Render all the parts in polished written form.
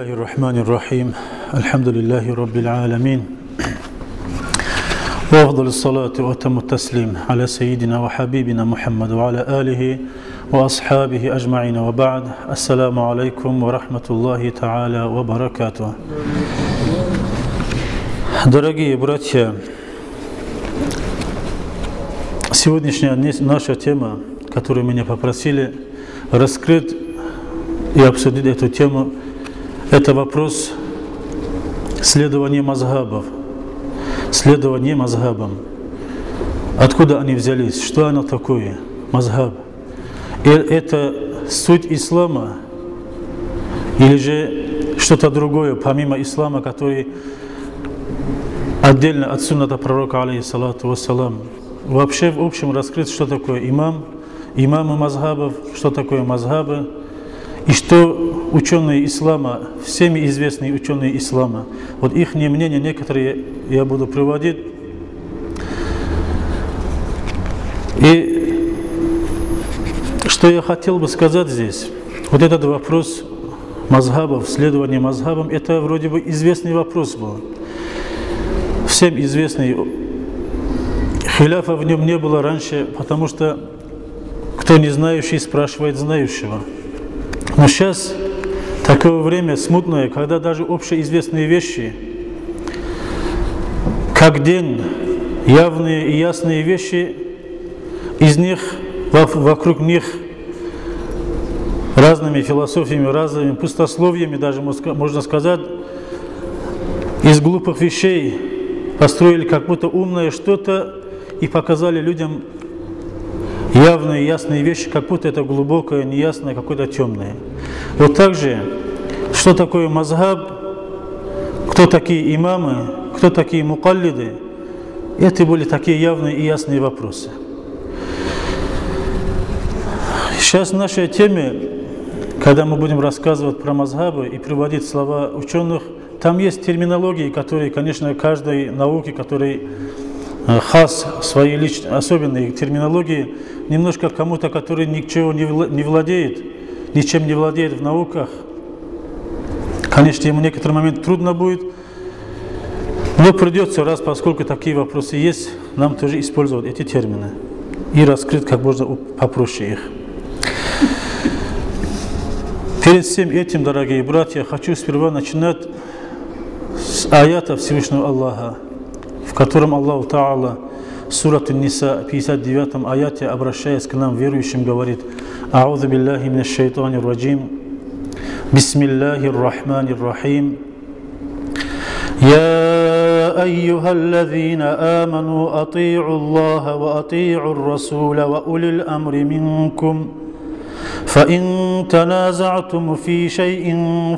الله الرحمن الرحيم الحمد لله رب العالمين وأفضل الصلاة وأتم التسليم على سيدنا وحبيبنا محمد وعلى آله وأصحابه أجمعين وبعد السلام عليكم ورحمة الله تعالى وبركاته. Дорогие братья, сегодняшняя наша тема, которую меня попросили раскрыть и обсудить эту тему, это вопрос следования мазхабов. Следование мазхабам. Откуда они взялись? Что оно такое? Мазхаб. И это суть ислама? Или же что-то другое, помимо ислама, который отдельно от сунната пророка, алейхиссалату вассалам? Вообще, в общем, раскрыть, что такое имамы мазхабов, что такое мазхабы, и что ученые ислама, всеми известные ученые ислама, вот их мнения некоторые я буду приводить. И что я хотел бы сказать здесь, вот этот вопрос мазхабов, следования мазхабам, это вроде бы известный вопрос был. Всем известный. Хиляфа в нем не было раньше, потому что кто не знающий спрашивает знающего. Но сейчас такое время смутное, когда даже общеизвестные вещи, как день, явные и ясные вещи, из них, вокруг них разными философиями, разными пустословиями, даже можно сказать, из глупых вещей построили как будто умное что-то и показали людям явные, ясные вещи, как будто это глубокое, неясное, какое-то темное. Вот так же, что такое мазхаб, кто такие имамы, кто такие мукаллиды, это были такие явные и ясные вопросы. Сейчас в нашей теме, когда мы будем рассказывать про мазхабы и приводить слова ученых, там есть терминологии, которые, конечно, каждой науке, который хас, свои личные, особенные терминологии, немножко кому-то, который ничего не владеет, ничем не владеет в науках, конечно, ему в некоторый момент трудно будет, но придется, поскольку такие вопросы есть, нам тоже использовать эти термины и раскрыть как можно попроще их. Перед всем этим, дорогие братья, хочу сперва начинать с аята Всевышнего Аллаха, в котором Аллах Та'ала, Сурат Ан-Ниса, 59 аяте, обращаясь к нам, верующим, говорит: «А'удhu биллахи минаш шайтанир раджим, бисмиллахир рахманир рахим, я айюхаллазина аману ати'у Аллаха ва ати'у ар-расуля ва улил амри минкум, فإن تنازعتم في شيء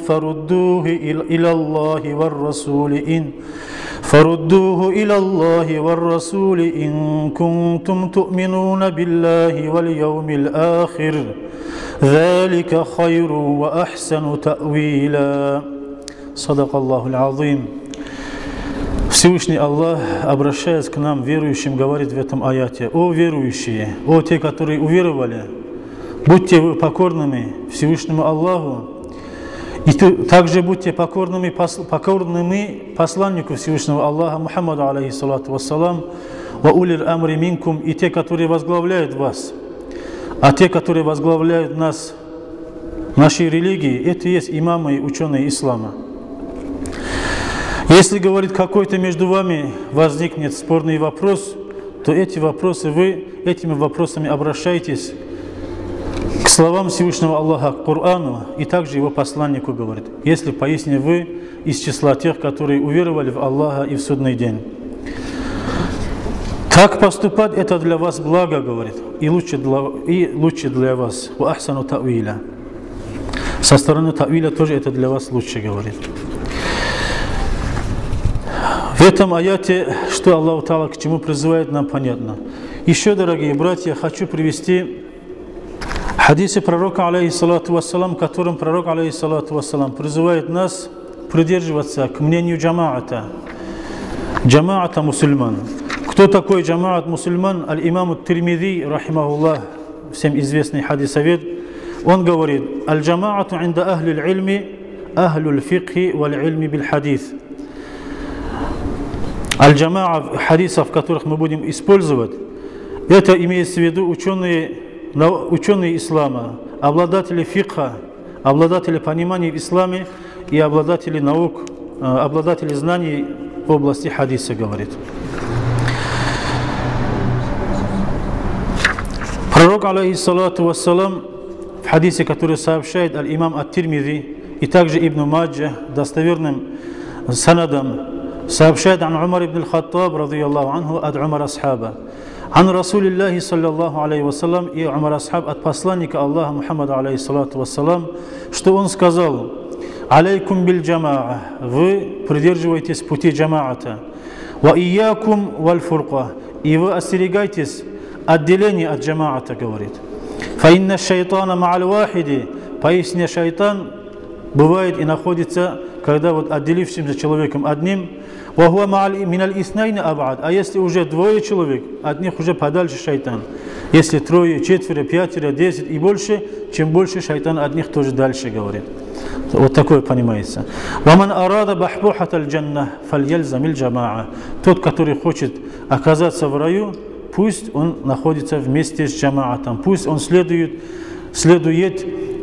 فردوه إلى الله والرسول إن كنتم تؤمنون بالله واليوم الآخر ذلك خير وأحسن تأويلا صدق الله العظيم». Всевышний Аллах, обращаясь к нам, верующим, говорит в этом аяте: «О верующие, о те, которые уверовали, будьте вы покорными Всевышнему Аллаху, и также будьте покорными посланнику Всевышнего Аллаха Мухаммаду, алейхиссалату вассалам, ва улил амри минкум, и те, которые возглавляют вас. А те, которые возглавляют нас, нашей религии, это и есть имамы и ученые ислама. Если, говорит, какой-то между вами возникнет спорный вопрос, то этими вопросами обращайтесь к словам Всевышнего Аллаха, к Корану, и также его посланнику, говорит, если поистине вы из числа тех, которые уверовали в Аллаха и в судный день. Так поступать это для вас благо, говорит, и лучше для вас. Ва ахсану та'виля. Со стороны та'виля тоже это для вас лучше, говорит. В этом аяте, что Аллах Та'ала к чему призывает, нам понятно. Еще, дорогие братья, хочу привести хадисы пророка, алейхиссалату вассалам, которым пророк, алейхиссалату вассалам, призывает нас придерживаться к мнению джамаата мусульман. Кто такой джамаат мусульман? Аль-имам ат-Тирмизи, рахимахуллах, всем известный хадисовед, он говорит: «Аль-джамаату инда ахли аль-ильми ахлюль фикхи валь ильми биль хадис. Аль-джамаа хадисов, которых мы будем использовать, это имеется в виду ученые ислама, обладатели фикха, обладатели понимания в исламе и обладатели наук, обладатели знаний в области хадиса, говорит. Пророк, алейхиссалату вассалам, в хадисе, который сообщает аль-имам ат-Тирмизи и также Ибн Маджа достоверным санадом, сообщает ан Умар ибн аль-Хаттаб, радийаллаху анху, от Умара асхаба. Ан Расулиллахи, саллаллаху алейхи вассалам, и Умар асхаб от посланника Аллаха Мухаммада, алейхиссалату вассалам, что он сказал: алейкум биль джамаа, вы придерживаетесь пути джамаата, ва иякум валь фурка, и вы остерегайтесь отделение от джамаата, говорит. Фаинна шайтана ма'аль вахиди, поистине шайтан бывает и находится, когда вот отделившимся человеком одним, вахуа ма'аль миналь иснайна абад, а если уже двое человек, от них уже подальше шайтан. Если трое, четверо, пятеро, 10 и больше, чем больше, шайтан от них тоже дальше, говорит. Вот такое понимается. Ваман арада бахбухаталь джанна фальяльзамиль джамаа. Тот, который хочет оказаться в раю, пусть он находится вместе с джамаатом, пусть он следует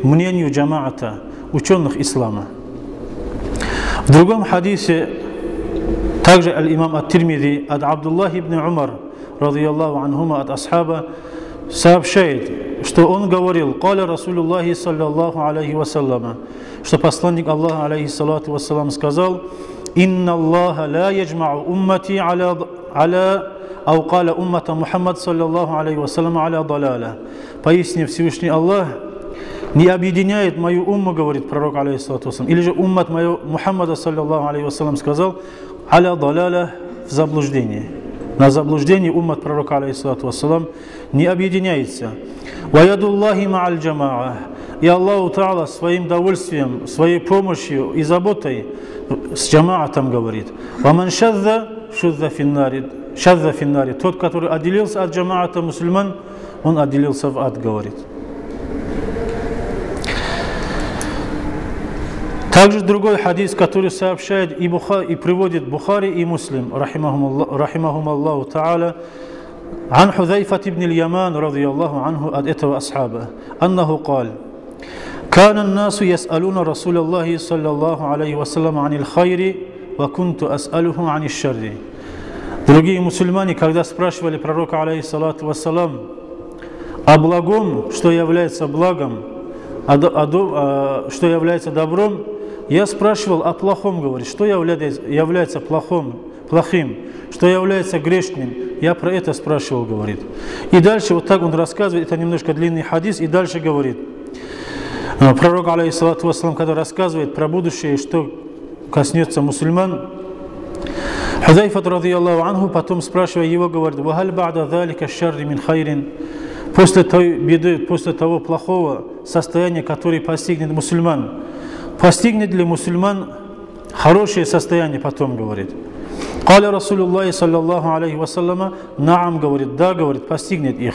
мнению джамаата, ученых ислама. В другом хадисе, также аль-имам ат-Тирмизи от Абдуллаха ибн Умар, радийаллаху анхума, от асхаба, сообщает, что он говорил: «Каля Расулуллахи саллаллаху алейхи вассалама», что посланник Аллаха, алейхиссалату вассалам, сказал: «Инна Аллаха ла яджмау уммати аля ау каля уммата Мухаммад саллаллаху алейхи вассалам аля далаля». Поистине Всевышний Аллах не объединяет мою умму, говорит пророк, алейхиссалату вассалам, или же уммат мою Мухаммада саллаллаху алейхи вассалам сказал, аля далаля, в заблуждении. На заблуждении уммат пророка, алейхиссалату вассалам, не объединяется. «Ваядуллахи ма'аль джамаа». И Аллаху Та'ала своим довольствием, своей помощью и заботой с джамаатом, говорит. «Ваман шадза шудза финнари». Тот, который отделился от джамаата мусульман, он отделился в ад, говорит. Также другой хадис, который сообщает и приводит Бухари и Муслим, рахимахум Аллаху Та'аля, عن حذيفة بن اليمان رضي الله عنه أدته أصحابه أنه قال: كان الناس يسألون رسول الله صلى الله عليه وسلم عن الخير وكنت أسأله عن الشر. Другие мусульмане, когда спрашивали пророка, алейхиссалату вассалам, о благом, что является благом, что является добром, я спрашивал о плохом, говорит, что является плохим, что является грешным. Я про это спрашивал, говорит. И дальше вот так он рассказывает, это немножко длинный хадис, и дальше говорит. Пророк, алейхиссалату вассалам, когда рассказывает про будущее, что коснется мусульман, Хузайфа, радийаллаху анху, потом спрашивая его, говорит: «Вахаль ба'да залика шарри мин хайрин». После той беды, после того плохого состояния, которое постигнет мусульман, постигнет ли мусульман хорошее состояние потом, говорит. Каля Расулуллахи саллаллаху алейхи вассалама, наам, говорит, да, говорит, постигнет их.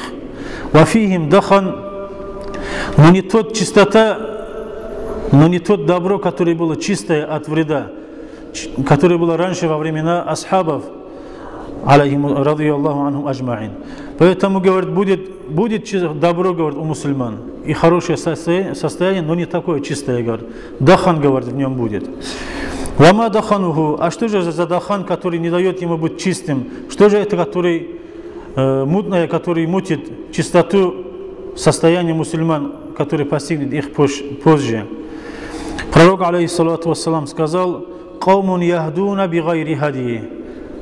Вафихим дахан, но не тот чистота, но не тот добро, которое было чистое от вреда, которое было раньше во времена асхабов, алейхим радийаллаху анхум аджмаин. Поэтому, говорит, будет добро, говорит, у мусульман, и хорошее состояние, но не такое чистое, говорит. Дахан, говорит, в нем будет. Вама дахануху, а что же за дахан, который не дает ему быть чистым? Что же это, который мутное, который мутит чистоту состояния мусульман, который постигнет их позже? Пророк, алейхиссалату вассалам, сказал: «Каумун яхдуна бигайри хади».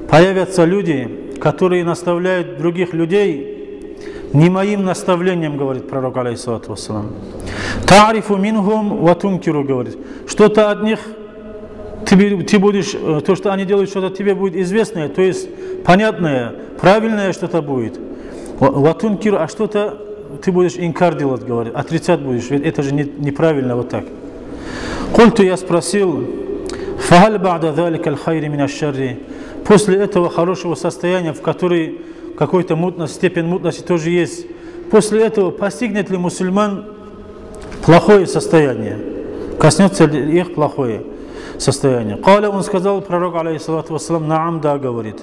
Появятся люди, которые наставляют других людей не моим наставлением, говорит пророк, алейхиссалату вассалам. «Та'рифу минхум ва тункиру», говорит, что-то от них ты будешь, то, что они делают, что-то тебе будет известное, то есть понятное, правильное что-то будет. Ватункир, а что-то ты будешь инкар делать, говорит, отрицать будешь, ведь это же неправильно вот так. Культу, я спросил: «Фахаль ба'да залика аль-хайри мин аш-шарри». После этого хорошего состояния, в которой какой-то степень мутности тоже есть, после этого постигнет ли мусульман плохое состояние? коснется ли их плохое состояние. Каля, он сказал, пророк, алейхиссалату вассалам, наам, да, говорит.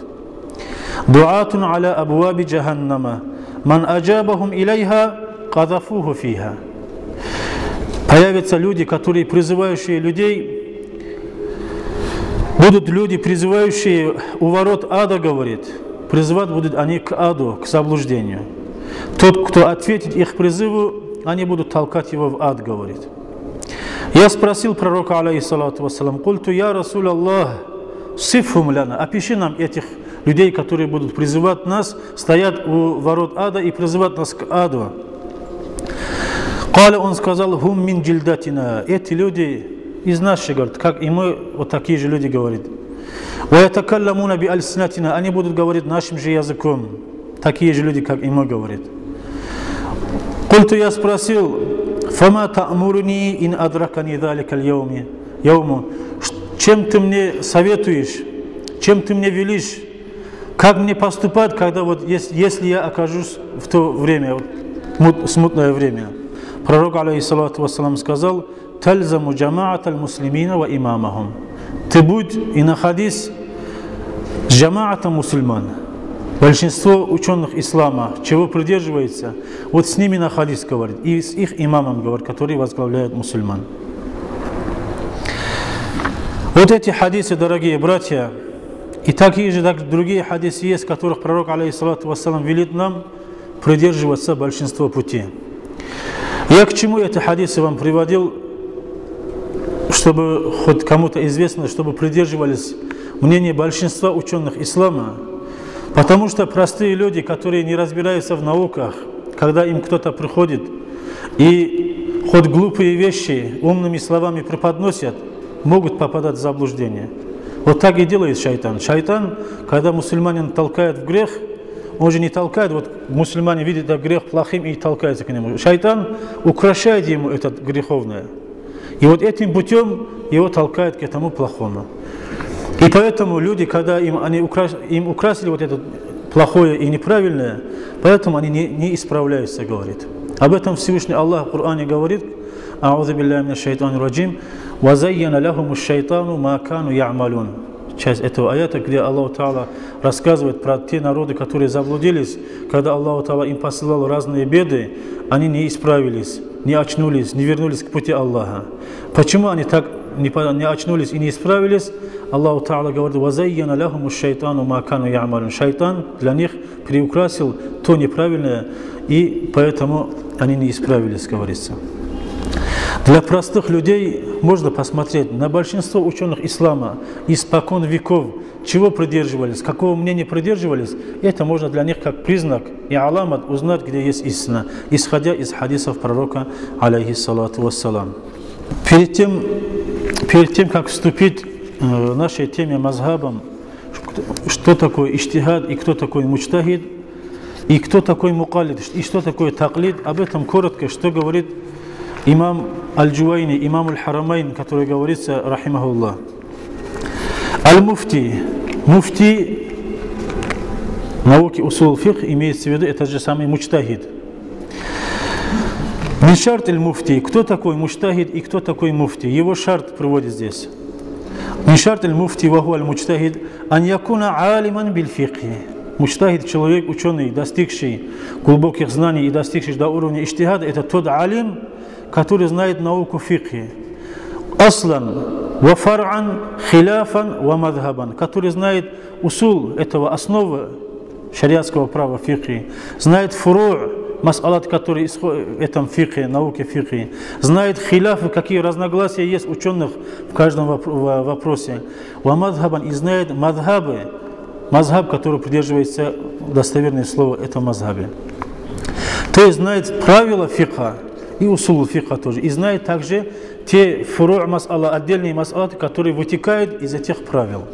Дуатун аля абуаби джаханнама, ман аджабахум илейха, кадафуху фиха. Появятся люди, которые призывающие людей, будут люди, призывающие у ворот ада, говорит, призывать будут они к аду, к заблуждению. Тот, кто ответит их призыву, они будут толкать его в ад, говорит. Я спросил пророка, алейхиссалату вассалам, культу я Расул Аллах, сифхум ляна, опиши нам этих людей, которые будут призывать нас, стоят у ворот ада и призывать нас к аду. Каля, он сказал, хум мин джильдатина, эти люди из нас, говорит, как и мы, вот такие же люди, говорит. Ва ятакалламуна би альсинатина, они будут говорить нашим же языком, такие же люди, как и мы, говорит. Культу, я спросил, фама та'муруни ин адракани даликаль яуму, чем ты мне советуешь, чем ты мне велишь, как мне поступать, когда вот если я окажусь в то время, вот, смутное время. Пророк, алейхиссалату вассалам, сказал, тальзаму джамаат аль-муслимина ва имамахум. Ты будь и находись с джамаатом мусульман. Большинство ученых ислама, чего придерживается, вот с ними находись, говорит, и с их имамом, говорит, который возглавляет мусульман. Вот эти хадисы, дорогие братья, и такие же другие хадисы есть, в которых пророк, алейхиссалату вассалам, велит нам придерживаться большинства пути. Я к чему эти хадисы вам приводил, чтобы хоть кому-то известно, чтобы придерживались мнения большинства ученых ислама, потому что простые люди, которые не разбираются в науках, когда им кто-то приходит и хоть глупые вещи умными словами преподносят, могут попадать в заблуждение. Вот так и делает шайтан. Шайтан, когда мусульманин толкает в грех, он же не толкает, вот мусульмане видят этот грех плохим и толкаются к нему. Шайтан украшает ему это греховное. И вот этим путем его толкает к этому плохому. И поэтому люди, когда им украсили вот это плохое и неправильное, поэтому они не исправляются, говорит. Об этом Всевышний Аллах в Коране говорит, «А'удhu билляхи минаш шайтанир раджим, ва зайяна лахумуш шайтану ма кану я'малун». Часть этого аята, где Аллах Та'ала рассказывает про те народы, которые заблудились, когда Аллах Та'ала им посылал разные беды, они не исправились, не очнулись, не вернулись к пути Аллаха. Почему они так не очнулись и не исправились? Аллах Та'ала говорит, «Вазайяна лахумуш шайтану ма кану я'малун». Шайтан для них приукрасил то неправильное, и поэтому они не исправились, говорится. Для простых людей можно посмотреть на большинство ученых ислама испокон веков, чего придерживались, какого мнения придерживались. Это можно для них как признак и аламат узнать, где есть истина, исходя из хадисов пророка, алейхиссалату вассалам. Перед тем, как вступить в нашей теме мазхабам, что такое иджтихад и кто такой муджтахид, и кто такой мукаллид, и что такое таклид, об этом коротко, что говорит имам Аль-Джувайни, имам Аль-Харамайн, который говорится, рахимахуллах. Аль-Муфти, муфти науки усул фикх, имеется в виду, это же самый муджтахид. Мин шарт аль-муфти, кто такой муджтахид и кто такой муфти? Его шарт приводит здесь. Мин шарт аль-муфти ва хуа аль-муджтахид ан якуна алиман биль фикхи. Муджтахид, человек, ученый, достигший глубоких знаний и достигший до уровня иджтихада, это тот алим, который знает науку фикхи. Аслан ва фар'ан хиляфан ва мадхабан, который знает усул этого основы шариатского права фикхи, знает фуру' мас'алат, которые в этом фикхе, науке фикхи, знает хиляфы, какие разногласия есть ученых в каждом вопросе, ва мадхабан, и знает мадхабы, мазхаб, который придерживается достоверное слово, это мазхабе. То есть знает правила фикха и усул фикха тоже, и знает также те фуру' мас'ала, отдельные мас'алаты, которые вытекают из этих правил.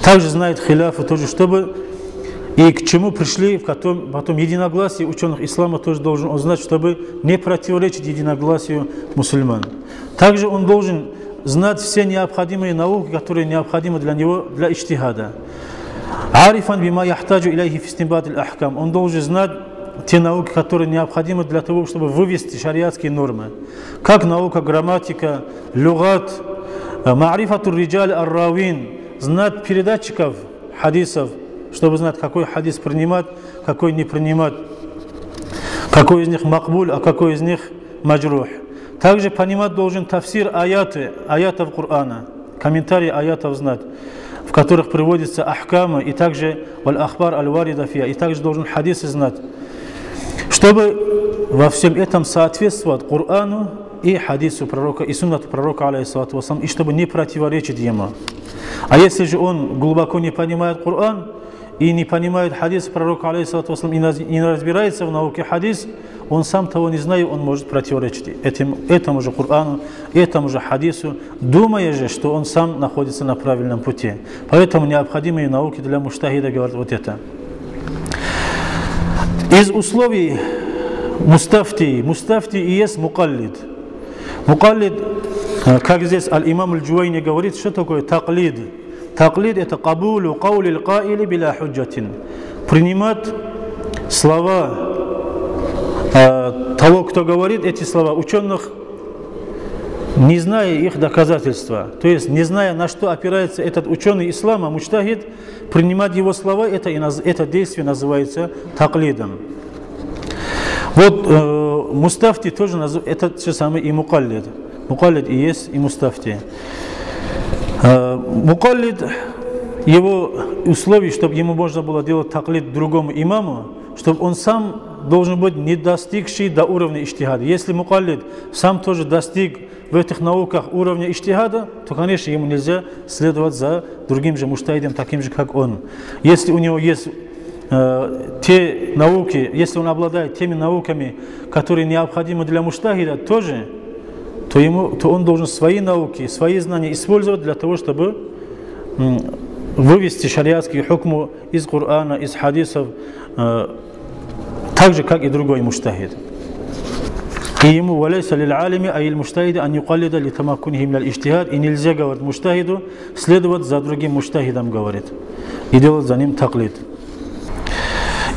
Также знает хиляфы тоже, чтобы и к чему пришли потом единогласие ученых ислама тоже должен узнать, чтобы не противоречить единогласию мусульман. Также он должен знать все необходимые науки, которые необходимы для него, для иджтихада. Арифан бима яхтаджу иляйхи фи истинбат аль-ахкам. Он должен знать те науки, которые необходимы для того, чтобы вывести шариатские нормы, как наука грамматика, люгат, ма'рифатур риджаль ар-равин, знать передатчиков хадисов, чтобы знать, какой хадис принимать, какой не принимать, какой из них макбуль, а какой из них маджрух. Также понимать должен тафсир аятов Корана, комментарии аятов знать, в которых приводятся ахкамы, и также валь-ахбар аль-варида фия, и также должен хадисы знать, чтобы во всем этом соответствовать Корану и хадису пророка, и суннату пророка, алейхиссалату вассалам, и чтобы не противоречить ему. А если же он глубоко не понимает Коран и не понимает хадис пророка, алейхиссалату вассалам, и не разбирается в науке хадис, он сам того не зная, он может противоречить этому же Корану, этому же хадису, думая же, что он сам находится на правильном пути. Поэтому необходимые науки для муджтахида говорят вот это. Из условий мустафти и есть мукаллид. Мукаллид, как здесь аль-имам аль-Джуайни говорит, что такое таклид? Таклид — это кабулу каули аль-каили биля худжатин. Принимать слова того, кто говорит эти слова, ученых, не зная их доказательства. То есть, не зная, на что опирается этот ученый ислама, муджтахид, принимать его слова, это действие называется таклидом. Вот мустафти тоже это те самые и мукаллид. Мукаллид и есть и мустафти. Мукаллид, его условий, чтобы ему можно было делать таклид другому имаму, чтобы он сам должен быть не достигший до уровня иджтихада. Если мукаллид сам тоже достиг в этих науках уровня иджтихада, то, конечно, ему нельзя следовать за другим же муджтахидом, таким же, как он. Если у него есть те науки, если он обладает теми науками, которые необходимы для муджтахида тоже, то он должен свои науки, свои знания использовать для того, чтобы вывести шариатские хукмы из Корана, из хадисов, так же, как и другой муджтахид. И ему валяйса лиль-алими ай аль-муджтахида ан юкаллида литамаккунихи мин аль-иджтихад, и нельзя, говорит муджтахиду, следовать за другим муджтахидом, говорит, и делать за ним таклид.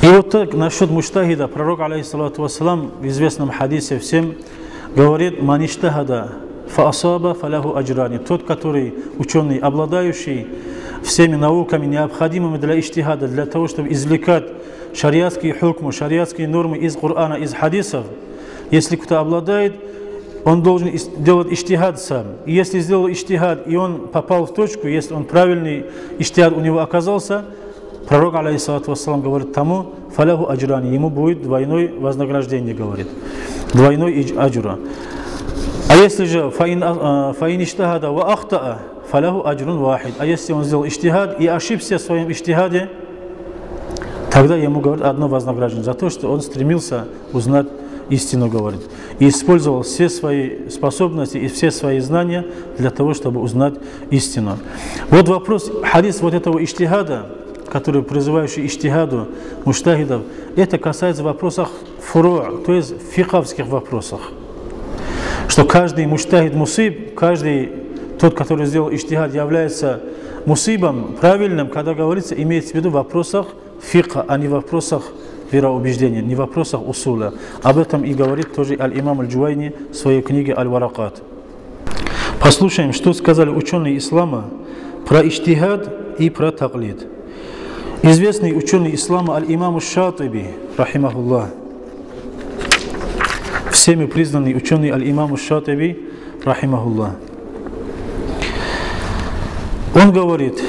И вот так насчет муджтахида пророк, алейхиссалату вассалам, в известном хадисе всем говорит: «Ман иджтахада фа асаба фалаху аджрани». Тот, который ученый, обладающий всеми науками, необходимыми для иджтихада, для того, чтобы извлекать шариатские хукмы, шариатские нормы из Корана, из хадисов, если кто обладает, он должен делать иджтихад сам. И если сделал иджтихад, и он попал в точку, если он правильный иджтихад у него оказался, пророк, алейхиссалату вассалам, говорит тому: «Фаляху аджрани», ему будет двойное вознаграждение, говорит, двойной аджра. А если же фаин иджтахада ва ахтаа фаляху аджрун вахид, а если он сделал иджтихад и ошибся в своем иджтихаде, тогда ему, говорит, одно вознаграждение за то, что он стремился узнать истину, говорит, и использовал все свои способности и все свои знания для того, чтобы узнать истину. Вот вопрос, хадис вот этого иджтихада, который призывающий иджтихаду муджтахидов, это касается вопросов фуру', то есть фикховских вопросах. Что каждый муджтахид мусиб, каждый тот, который сделал иджтихад, является мусибом правильным, когда говорится, имеется в виду в вопросах фикха, а не в вопросах вероубеждения, не в вопросах усуля. Об этом и говорит тоже аль-имам аль-Джуайни в своей книге «Аль-Варакат». Послушаем, что сказали ученые ислама про иджтихад и про таклид. Известный ученый ислама аль-имам аш-Шатиби, рахимахуллах, всеми признанный ученый аль-имам аш-Шатиби, рахимахуллах, он говорит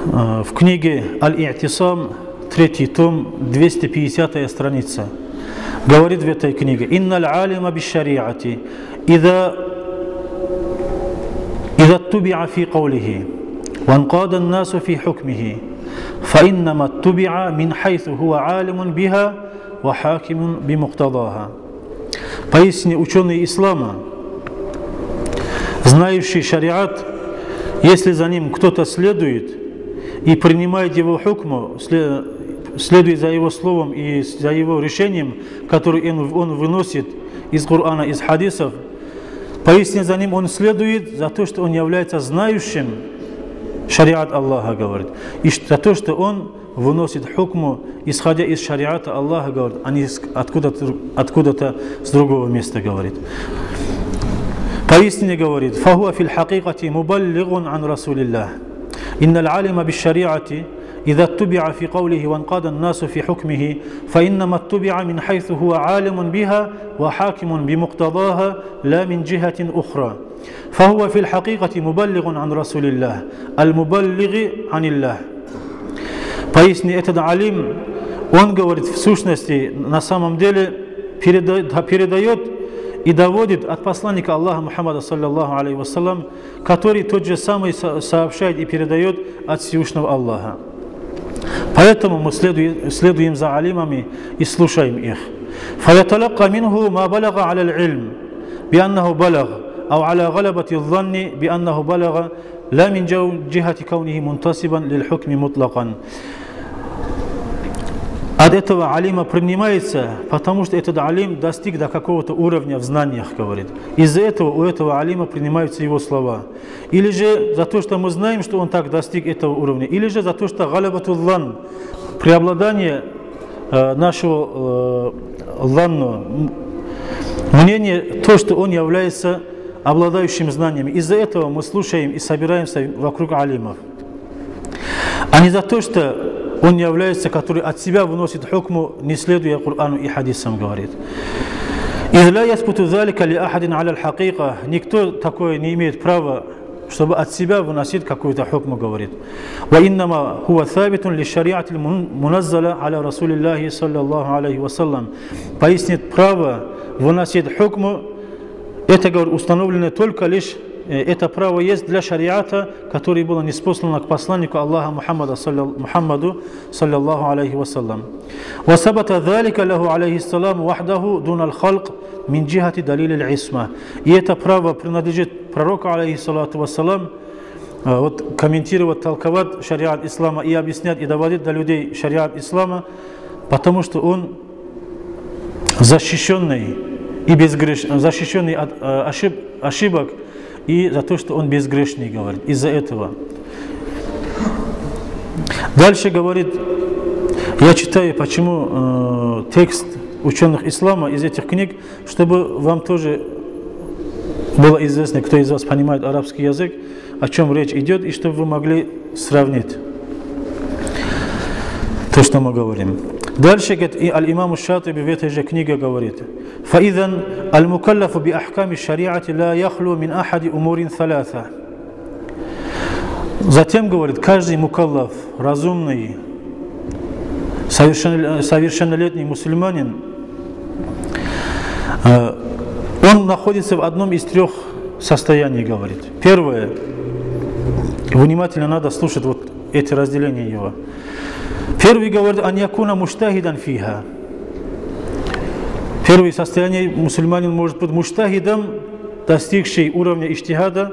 в книге «Аль-И'тисам», 3 том, 250 страница, говорит в этой книге: «Инна аль-алима биш-шари'ати идha ттуби'a фи каулихи ва анқада ан-насу фи хукмихи фаиннама ттуби'a мин хайсу хуа алимун биха ва хакимун бимуқтадаха». Поистине ученый ислама, знающий шариат, если за ним кто-то следует и принимает его хукму, следует за его словом и за его решением, которое он выносит из Корана, из хадисов, поистине за ним он следует за то, что он является знающим шариат Аллаха, говорит. И за то, что он выносит хукму, исходя из шариата Аллаха, говорит, а не откуда-то с другого места, говорит. Поистине, говорит, فَهُوَ فِي الْحَقِيقَةِ مُبَلِّغٌ عَنْ رَسُولِ اللَّهِ إِنَّ الْعَالِمَ بِالشَّرِيعَةِ إذا اتبع في قوله وانقاد الناس في حكمه فإنما اتبع من حيث هو عالم بها وحاكم بمقتضاها لا من جهة أخرى فهو في الحقيقة مبلغ عن رسول الله المبلغ عن الله. Поистине этот алим, он говорит в сущности, на самом деле передает и доводит от посланника Аллаха Мухаммада саллаллаху алейхи вассалям, который тот же самый сообщает и передает от Всевышнего Аллаха. Поэтому мы следуем за алимами и слушаем их. فَيَتَلَقَّى مِنْهُ مَا بَلَغَ عَلَى الْعِلْمِ بِأَنَّهُ بَلَغَ أو على غلبة الظن بأنه بلغ لا من جهة كونه منتصبا للحكم مطلقا. От этого алима принимается, потому что этот алим достиг до какого-то уровня в знаниях, говорит. Из-за этого у этого алима принимаются его слова. Или же за то, что мы знаем, что он так достиг этого уровня. Или же за то, что галабатуллан, преобладание нашего ланну, мнение, то, что он является обладающим знаниями. Из-за этого мы слушаем и собираемся вокруг алимов. А не за то, что он является, который от себя выносит хукму, не следуя Корану и хадисам, говорит. Никто такое не имеет права, чтобы от себя выносить какую-то хукму, говорит. Пояснит, право выносить хукму, это, говорит, установлено только лишь, это право есть для шариата, который было ниспослано к посланнику Аллаха Мухаммаду саллаллаху алейхи вассалям. وَثَبَتَ ذَلِكَ لَهُ عَلَيْهِ السَّلَامُ وَحْدَهُ دُونَ الْخَلْقِ مِنْ جِهَةِ دَلِيلِ الْعِصْمَةِ. И это право принадлежит пророку алейхи салату вассалам, вот, комментировать, толковать шариат ислама и объяснять и доводить до людей шариат ислама, потому что он защищенный и безгрешный, защищенный от ошибок, и за то, что он безгрешный, говорит, из-за этого. Дальше говорит, я читаю, почему текст ученых ислама из этих книг, чтобы вам тоже было известно, кто из вас понимает арабский язык, о чем речь идет, и чтобы вы могли сравнить то, что мы говорим. Дальше, говорит, и аль-имам Шатиби в этой же книге говорит: «Фаидан аль-мукаллафу би ахками шариати ла яхлу мин ахади умурин саласа». Затем, говорит, каждый мукаллаф, разумный, совершеннолетний мусульманин, он находится в одном из трех состояний, говорит. Первое, внимательно надо слушать вот эти разделения его. Первый, говорит, ан якуна муштахидан фиха. Первое состояние, мусульманин может быть муштахидом, достигший уровня иштихада.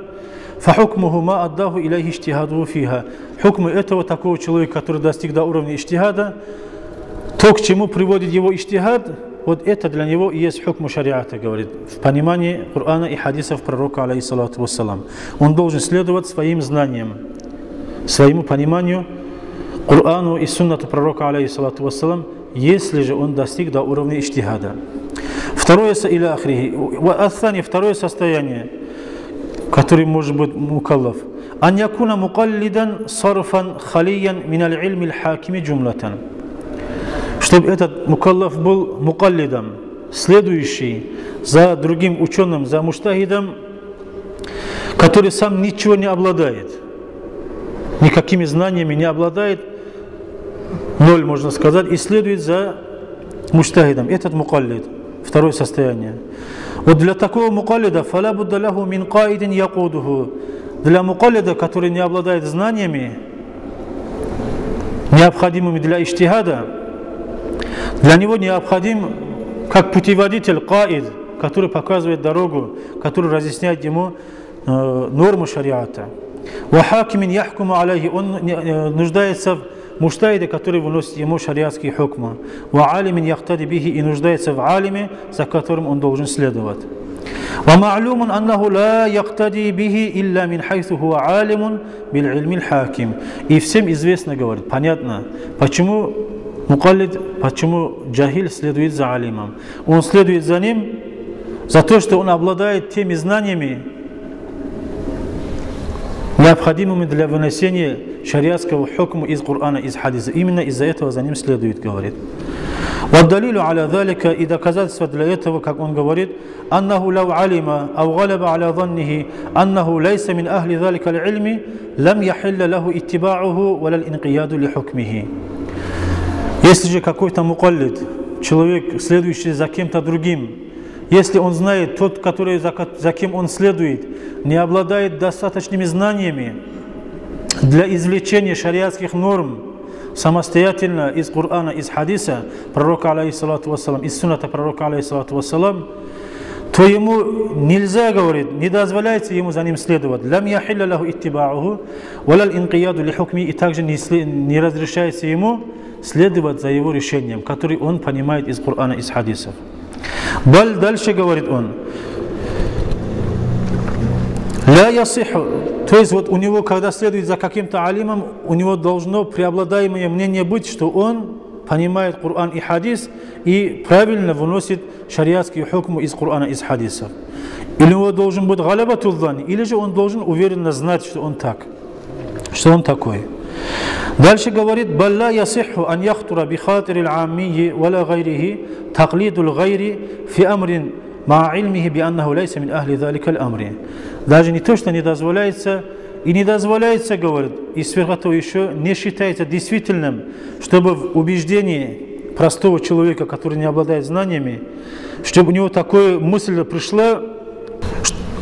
Фахукмуху ма аддаху иляхи иштихаду фиха. Хукмы этого такого человека, который достиг до уровня иштихада, то, к чему приводит его иштихад, вот это для него и есть хукму шариата, говорит, в понимании Корана и хадисов пророка, алейхиссалату вассалам. Он должен следовать своим знаниям, своему пониманию Корану и суннату пророка, алейхиссалату вассалам, если же он достиг до уровня иштихада. Второе состояние, который может быть мукаллаф. Ан якуна мукаллидан сарфан халиян миналь ильми аль-хакими джумлатан. Чтобы этот мукаллаф был мукаллидом, следующий за другим ученым, за муштахидом, который сам ничего не обладает, никакими знаниями не обладает, ноль, можно сказать, и следует за муштахидом. Этот мукаллид. Второе состояние. Вот для такого мукаллида фала будда лаху мин каидин якудуху. Для мукаллида, который не обладает знаниями, необходимыми для иштихада, для него необходим как путеводитель каид, который показывает дорогу, который разъясняет ему норму шариата. Вахакимин яхкуму алейхи, он нуждается в муштахиде, который выносит ему шариатские хукмы. Ва алимин яхтади бихи, и нуждается в алиме, за которым он должен следовать. ومعلوم أنه لا يقتدي به إلا من حيث هو عالم بالعلم الحاكم. И всем известно, говорит, понятно, почему мукаллид, почему джахиль следует за алимом. Он следует за ним за то, что он обладает теми знаниями, необходимыми для вынесения шариатского хукма из Корана, из хадиса. Именно из-за этого за ним следует, говорит. والدليل على ذلك и доказательство для этого, как он говорит, أنه لو علم أو غلب على ظنه أنه ليس من أهل ذلك العلم لم يحل له اتباعه ولا الانقياد لحكمه. Если же какой-то мукаллид, человек, следующий за кем-то другим, если он знает, тот, который за кем он следует, не обладает достаточными знаниями для извлечения шариатских норм самостоятельно из Корана, из хадиса пророка, алейхиссалату вассалам, из сунната пророка, алейхиссалату вассалам, то ему нельзя, говорит, не дозволяется ему за ним следовать. Лам яхилля лаху иттибауху, валал инқияду ли хукми, и также не разрешается ему следовать за его решением, который он понимает из Корана, из хадисов. Дальше говорит он, ля ясиху, то есть вот у него, когда следует за каким-то алимом, у него должно преобладаемое мнение быть, что он понимает Коран и хадис и правильно выносит шариатский хукм из Корана, из хадисов. Или у него должен быть галабатул зани, или же он должен уверенно знать, что он так, что он такой. Дальше говорит, балла ясиху ан яхтура бихатирил аммии валя гайрихи таклидул гайри фи амрин ма ильмихи би аннаху лайса мин ахли заликаль амри. Даже не то, что не дозволяется, и не дозволяется, говорит, и сверх того еще не считается действительным, чтобы в убеждении простого человека, который не обладает знаниями, чтобы у него такая мысль пришла,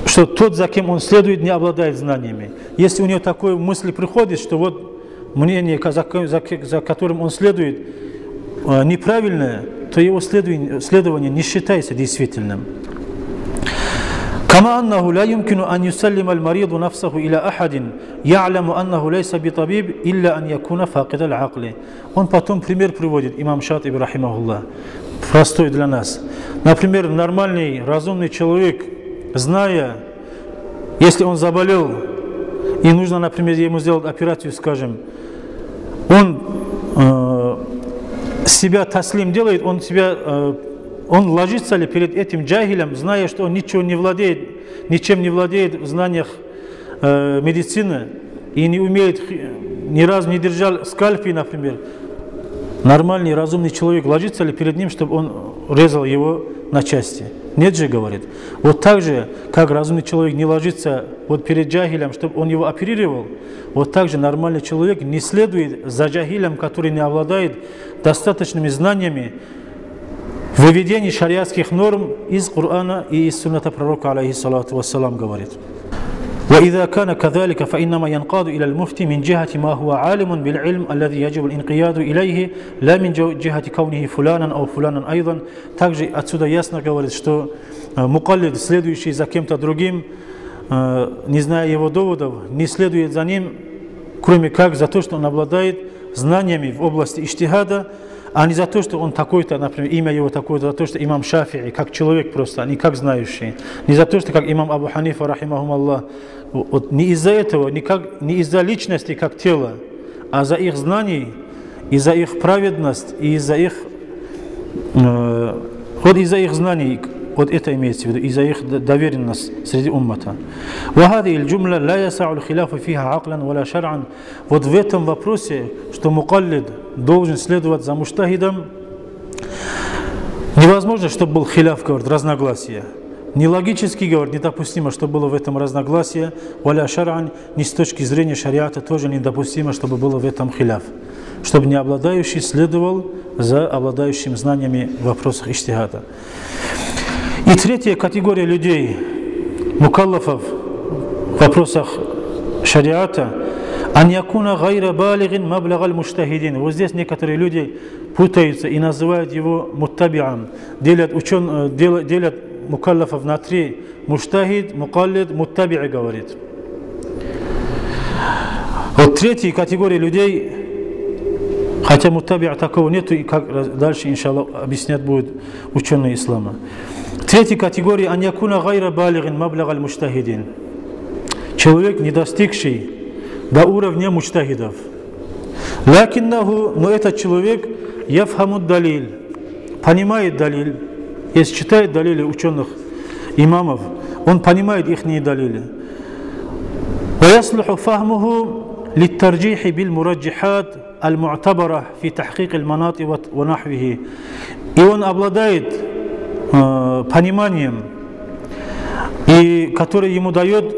что тот, за кем он следует, не обладает знаниями. Если у него такая мысль приходит, что вот мнение, за которым он следует, неправильное, то его следование не считается действительным. كما أنه لا يمكن أن يسلم المريض نفسه إلى أحد يعلم أنه ليس بطبيب إلا أن يكون فاقد العقل. Он потом пример приводит, имам Шатиби, рахимахуллах, простой для нас. Например, нормальный, разумный человек, зная, если он заболел, и нужно, например, ему сделать операцию, скажем, он себя таслим делает, он ложится ли перед этим джахилем, зная, что он ничем не владеет в знаниях медицины и не умеет, ни разу не держал скальпель, например. Нормальный, разумный человек ложится ли перед ним, чтобы он резал его на части? Нет же, говорит. Вот так же, как разумный человек не ложится вот перед джахилем, чтобы он его оперировал, вот так же нормальный человек не следует за джахилем, который не обладает достаточными знаниями выведение шариатских норм из Корана и из сунната пророка, алейхиссалату вассалам, говорит. وإذا كان كذلك فإنما ينقاد إلى المفتي من جهة ما هو عالم بالعلم الذي يجب الانقياد إليه لا من جهة كونه فلانا أو فلانا أيضا. Также отсюда ясно говорит, что мукаллид, следующий за кем-то другим, не зная его доводов, не следует за ним, кроме как за то, что он обладает знаниями в области иджтихада, а не за то, что он такой-то, например, имя его такое-то, за то, что имам Шафии, как человек просто, а не как знающий. Не за то, что как имам Абу Ханифа, рахимахум Аллах, вот, не из-за этого, не из-за личности, как тело, а за их знаний, из-за их праведность, и из-за их, вот из-за их знаний, вот это имеется в виду, из-за их доверенность среди уммата. وهذه الجملة لا يسع الخلاف فيها عقلا ولا شرعا. Вот в этом вопросе, что мукаллид должен следовать за муштахидом, невозможно, чтобы был хиляф, говорит, разногласие. Не логически, говорит, недопустимо, чтобы было в этом разногласие, валя шар'ан, ни с точки зрения шариата тоже недопустимо, чтобы было в этом хиляф. Чтобы не обладающий следовал за обладающим знаниями в вопросах иджтихада. И третья категория людей, мукаллафов, в вопросах шариата, ан якуна гайра балигин маблагаль муштахидин. Вот здесь некоторые люди путаются и называют его муттабиам, делят мукаллафов на три: муштахид, мукаллид, муттаби'и, говорит. Вот третья категория людей, хотя муттаби'а такого нету, и как дальше, иншаллах, объяснять будут ученые ислама. Третья категория – аньякуна гайра балигин маблаг аль-муштахидин. Человек, не достигший до уровня муштахидов. Лакиннаху, но этот человек яфхамуд далиль, понимает далиль, если читает далили ученых имамов, он понимает их далили. ويصلح فهمه للترجيح بالمرجحات المعتبرة في تحقيق المناط ونحوه. И он обладает пониманием, и который ему дает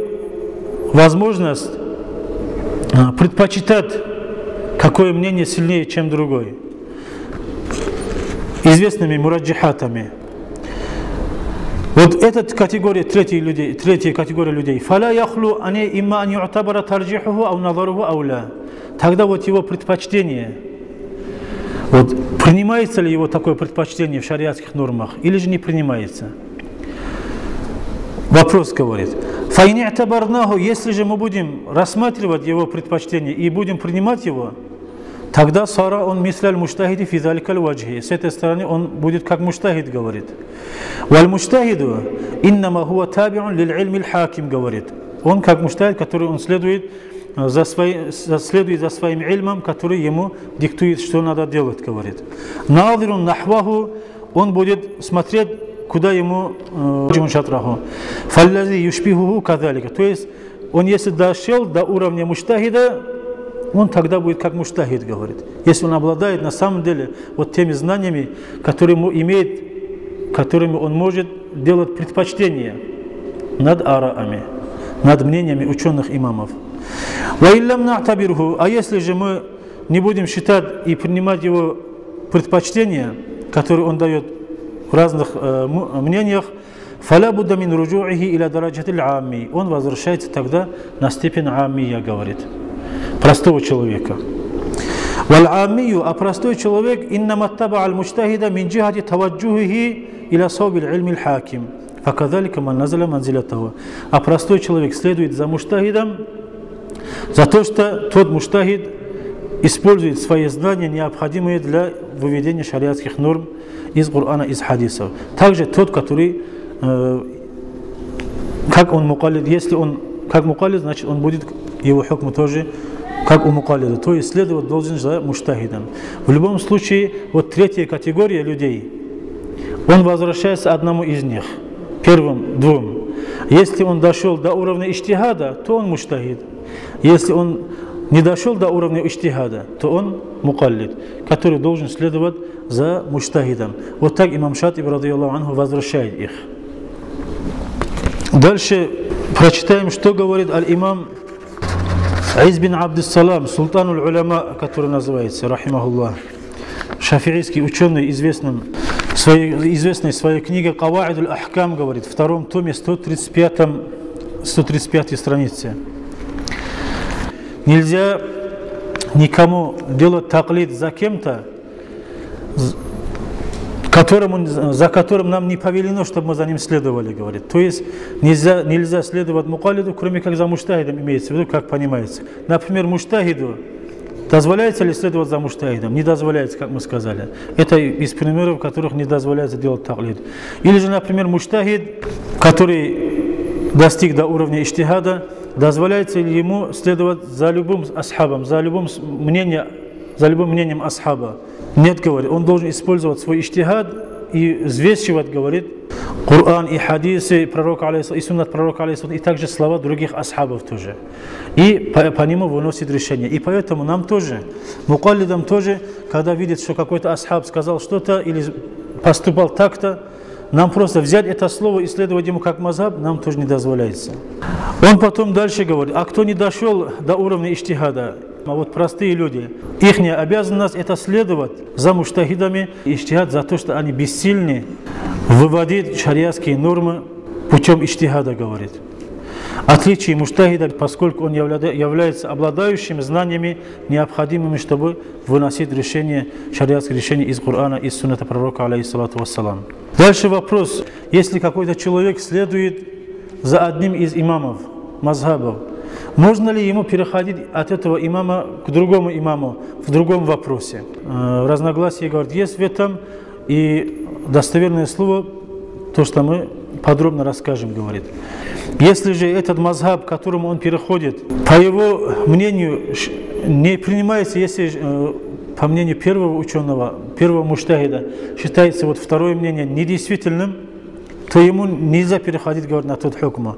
возможность предпочитать, какое мнение сильнее, чем другой, известными мураджихатами. Вот эта категория, третья категория людей. «Фаля яхлу ане имма ан ю'табара тарджихуху ау назаруху ауля». Тогда вот его предпочтение, вот принимается ли его такое предпочтение в шариатских нормах, или же не принимается? Вопрос говорит. «Файни атабарнаху», если же мы будем рассматривать его предпочтение и будем принимать его, тогда сара он мисляль муштахиди фи заликаль ваджхи. С этой стороны он будет как муштахид, говорит. Валь муштахиду иннама хуа табиун лиль ильми хаким, говорит. Он как муштахид, который он следует за своим ильмом, который ему диктует, что надо делать, говорит. Надирун нахваху, он будет смотреть, куда ему шатраху. Фаллази юшбихуху кадалика. То есть он, если дошел до уровня муштахида, он тогда будет как муштахид, говорит. Если он обладает на самом деле вот теми знаниями, которыми он может делать предпочтение над араами, над мнениями ученых имамов. А если же мы не будем считать и принимать его предпочтения, которые он дает в разных мнениях, он возвращается тогда на степень аммия, говорит, простого человека. А простой человек а простой человек следует за муштахидом, за то, что тот муштахид использует свои знания, необходимые для выведения шариатских норм из Корана, из хадисов. Также тот, который, как он мукаллид, если он как мукаллид, значит он будет его хукму тоже как у мукаллида, то есть следовать должен за муштахидом. В любом случае, вот третья категория людей, он возвращается одному из них, первым двум. Если он дошел до уровня иджтихада, то он муштахид. Если он не дошел до уровня иджтихада, то он мукаллид, который должен следовать за муштахидом. Вот так имам Шатиби радийаллаху анху возвращает их. Дальше прочитаем, что говорит аль-имам Из бин Абдиссалам, султануль уляма, который называется, рахимахуллах, шафиийский ученый, известный в своей книге «Каваидуль Ахкам», говорит, в втором томе, 135 странице. Нельзя никому делать таклид за кем-то, за которым нам не повелено, чтобы мы за ним следовали, говорит. То есть нельзя следовать мукаллиду, кроме как за муштахидом, имеется в виду, как понимается. Например, муштахиду дозволяется ли следовать за муштахидом? Не дозволяется, как мы сказали. Это из примеров, в которых не дозволяется делать таклид. Или же, например, муштахид, который достиг до уровня иджтихада, дозволяется ли ему следовать за любым асхабом, за любым мнением асхаба? Нет, говорит, он должен использовать свой иджтихад и взвешивать, говорит, Коран и хадисы пророка, и суннат пророка, и также слова других асхабов тоже. И по нему выносит решение. И поэтому нам тоже, мукаллидам тоже, когда видит, что какой-то асхаб сказал что-то или поступал так-то, нам просто взять это слово и следовать ему как мазхаб нам тоже не дозволяется. Он потом дальше говорит, а кто не дошел до уровня иджтихада, а вот простые люди, их обязанность это следовать за муштахидами, иджтихад за то, что они бессильны выводить шариатские нормы путем иджтихада, говорит. Отличие муштахида, поскольку он является обладающим знаниями, необходимыми, чтобы выносить решение, шариатские решения из Корана, из сунната пророка, алейхиссалату вассалам. Дальше вопрос, если какой-то человек следует за одним из имамов, мазхабов, можно ли ему переходить от этого имама к другому имаму в другом вопросе? Разногласия, говорит, есть в этом, и достоверное слово то, что мы подробно расскажем, говорит. Если же этот мазхаб, к которому он переходит, по его мнению, не принимается, если по мнению первого ученого, первого муджтахида, считается вот второе мнение недействительным, то ему нельзя переходить, говорит, на тот хукм.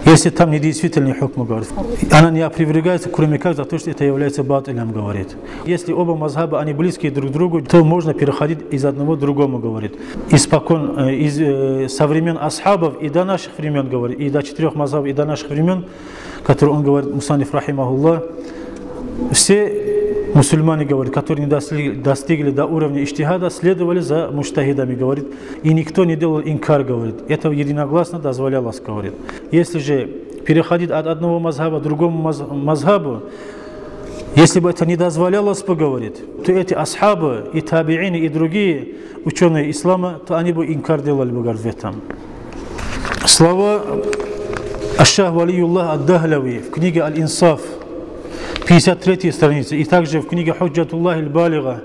Если там недействительный хукм, говорит, она не опровергается, кроме как за то, что это является батилем, говорит. Если оба мазхаба, они близкие друг к другу, то можно переходить из одного к другому, говорит. Со времен асхабов и до наших времен, говорит, и до 4 мазхабов, и до наших времен, которые он говорит, мусаниф рахимахуллах, все мусульмане, говорит, которые не достигли до уровня иджтихада, следовали за муджтахидами, говорит, и никто не делал инкар, говорит. Это единогласно дозволялось, говорит. Если же переходить от одного мазхаба к другому мазхабу, если бы это не дозволялось, говорит, то эти асхабы и табиины и другие ученые ислама, то они бы инкар делали, говорит, в этом. Слова Аш-Шах Валиюллах ад-Дахлави в книге Аль-Инсаф, 53 страница, и также в книге Худжатуллах аль-Балига,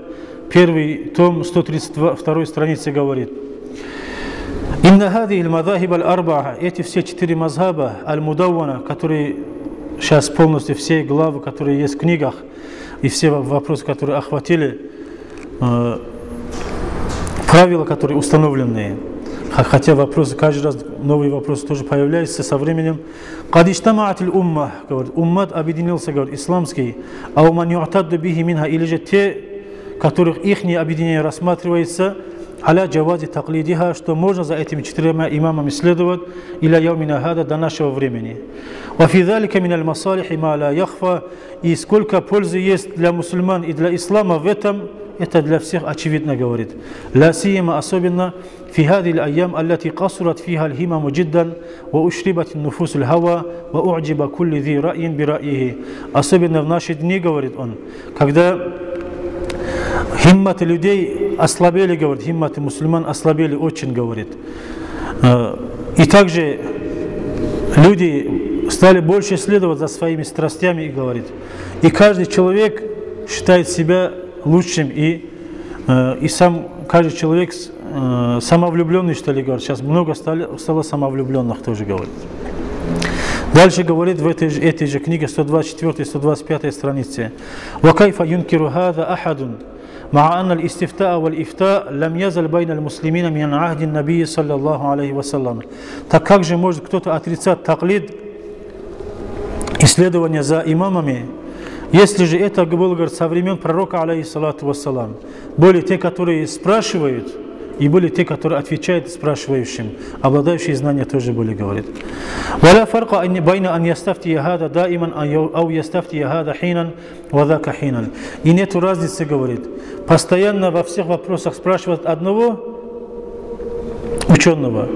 1 том, 132 странице говорит: «Инна хади аль-мазахиб аль-арбаа», эти все 4 мазхаба аль-мудаввана, которые сейчас полностью все главы, которые есть в книгах, и все вопросы, которые охватили, правила, которые установленные. Хотя вопросы, каждый раз новые вопросы тоже появляются со временем. «Кадиштамаат аль-умма», говорит, уммат объединился, говорит, исламский, «а уман ю'тадду бихи минха», или же те, которых их объединение рассматривается, «аля джавази таклидиха», что можно за этими 4 имамами следовать, «иля яумина хада», до нашего времени. «Ва фи залика мин аль-масалихи ма ла яхфа», и сколько пользы есть для мусульман и для ислама в этом, это для всех очевидно, говорит. «Ла сиема», особенно في هذه الأيام التي قصرت فيها الهمم جدا وأشربت النفوس الهوى وأعجب كل ذي رأي برأيه. Особенно в наши дни, говорит он, когда химматы людей ослабели, говорит, химматы мусульман ослабели очень, говорит. И также люди стали больше следовать за своими страстями, и говорит. И каждый человек считает себя лучшим, и сам каждый человек самовлюбленный, что ли, говорит. Сейчас много стало самовлюбленных, тоже говорит. Дальше говорит в этой же книге, 124-125 странице: «Вакайфа юнкиру хада ахадун, ма анна аль-истифтаа валь-ифтаа лам язаль байна аль-муслимина мин ахди набии саллаллаху алейхи вассалам». Так как же может кто-то отрицать таклид, исследование за имамами, если же это было, говорит, со времен пророка, алейхиссалату вассалам? Были те, которые спрашивают, и были те, которые отвечают спрашивающим. Обладающие знания тоже были, говорит. «Валя фарка байна ан ястафтия хада даиман ау ястафтия хада хинан вадака хинан». И нету разницы, говорит, постоянно во всех вопросах спрашивать одного ученого,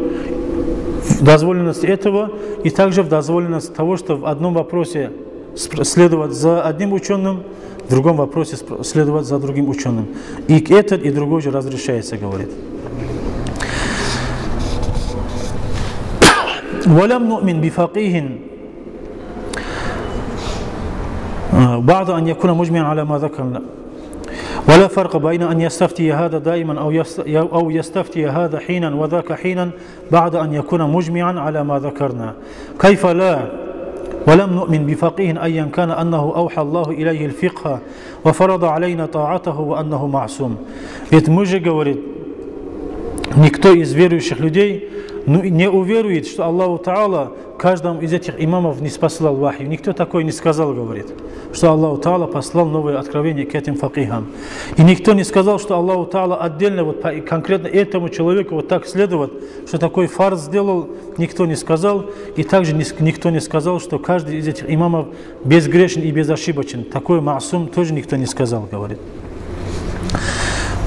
в дозволенности этого, и также в дозволенности того, что в одном вопросе следовать за одним ученым, в другом вопросе следовать за другим ученым. И этот, и другой же разрешается, говорит. «Валям ну'мин бифакихин ба'да ан якуна мужмиан аля ма закарна. ولا فرق بين أن يستفتي هذا دائما أو يستفتي هذا حينا وذاك حينا بعد أن يكون مجمعا على ما ذكرنا. كيف لا ولم نؤمن بفقيه أيا كان أنه أوحى الله إليه الفقه وفرض علينا طاعته وأنه معصوم». Ведь мы же, говорит, никто из верующих людей не уверует, что Аллаху Та'ала каждому из этих имамов не спасал вахи. Никто такой не сказал, говорит, что Аллаху Та'ала послал новое откровение к этим факихам. И никто не сказал, что Аллаху Та'ала отдельно, вот конкретно этому человеку вот так следовать, что такой фарз сделал, никто не сказал. И также никто не сказал, что каждый из этих имамов безгрешен и безошибочен. Такой ма'сум тоже никто не сказал, говорит.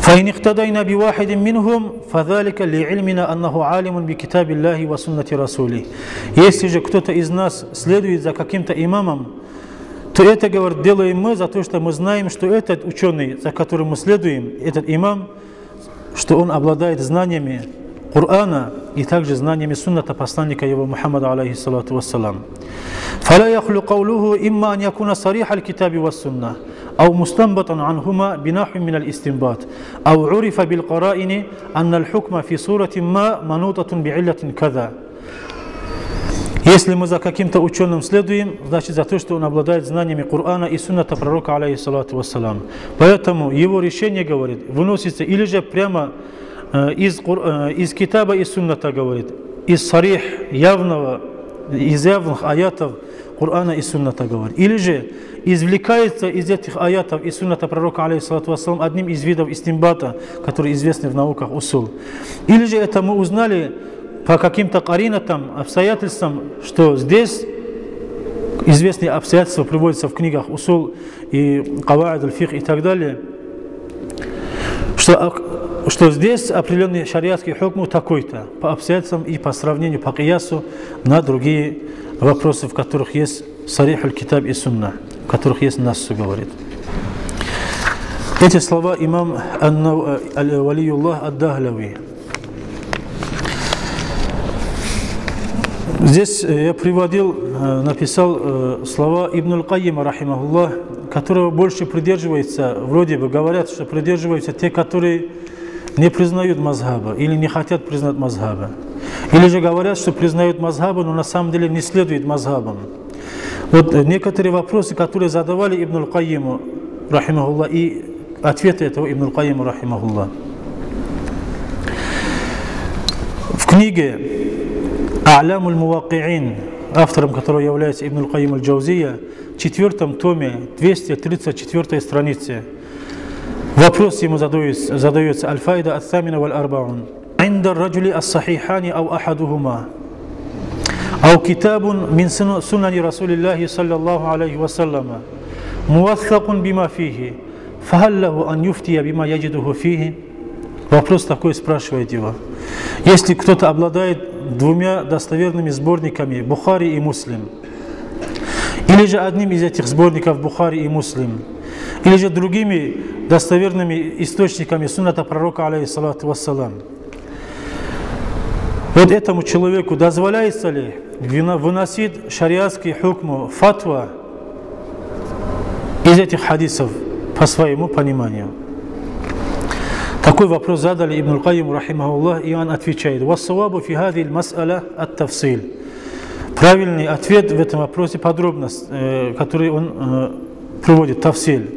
فإن اقتدينا بواحد منهم فذلك لعلمنا أنه عالم بكتاب الله وسنة رسوله. Если же кто-то из нас следует за каким-то имамом, то это, говорит, делаем мы за то, что мы знаем, что этот ученый, за которым мы следуем, этот имам, что он обладает знаниями Корана и также знаниями сунната посланника его Мухаммада, алейхиссалату вассалам. فلا يخلو قوله إما أن يكون صريح الكتاب والسنة أو مستنبطا عنهما بنحو من الاستنباط أو عرف بالقرائن أن الحكم في سورة ما منوطة بعلة كذا. Если мы за каким-то ученым следуем, значит за то, что он обладает знаниями Корана и сунната пророка, алейхиссалату вассалам. Поэтому его решение, говорит, выносится или же прямо из китаба и сунната, говорит, из сарих, явного, из явных аятов Корана и сунната, говорит. Или же извлекается из этих аятов и сунната пророка, алейхиссалату вассалам, одним из видов истимбата, которые известны в науках усул. Или же это мы узнали по каким-то каринатам, обстоятельствам, что здесь известные обстоятельства приводятся в книгах усул и каваид аль-фих и так далее, что здесь определенный шариатский хукм такой-то, по обстоятельствам и по сравнению, по киясу на другие вопросы, в которых есть сарих аль-китаб и сунна, в которых есть нассу, говорит. Эти слова имам Валиюллах ад-Дахлави. Здесь я написал слова Ибн аль-Кайима, рахимахуллах, которого больше придерживаются, вроде бы говорят, что придерживаются те, которые не признают мазхаба или не хотят признать мазхаба. Или же говорят, что признают мазхаба, но на самом деле не следуют мазхабам. Вот некоторые вопросы, которые задавали Ибн аль-Кайиму, рахимахуллах, и ответы этого Ибн аль-Кайима, рахимахуллах. В книге А'лям аль-Мувакки'ин, автором которого является Ибн аль-Кайим аль-Джаузия, в 4 томе, 234 странице, вопрос ему задается аль-файда ат-тамина валь-арбаун. Инда раджули ас-сахихани ау ахадухума, ау китабун мин сунани Расулиллахи саллаллаху алейхи вассалама, муассакун бима фихи, фахаллаху ан юфтия бима яджидуху фихи. Вопрос такой спрашивает его. Если кто-то обладает двумя достоверными сборниками Бухари и Муслим, или же одним из этих сборников Бухари и Муслим, или же другими достоверными источниками сунната пророка, алейхиссалату вассалам, вот этому человеку дозволяется ли выносить шариатский хукм, фатва из этих хадисов по своему пониманию? Такой вопрос задали Ибн аль-Кайим, рахимахуллах, и он отвечает: «Вассавабу фи хади аль-мас'аля ат-тафсил». Правильный ответ в этом вопросе подробность, который он приводит, тафсиль.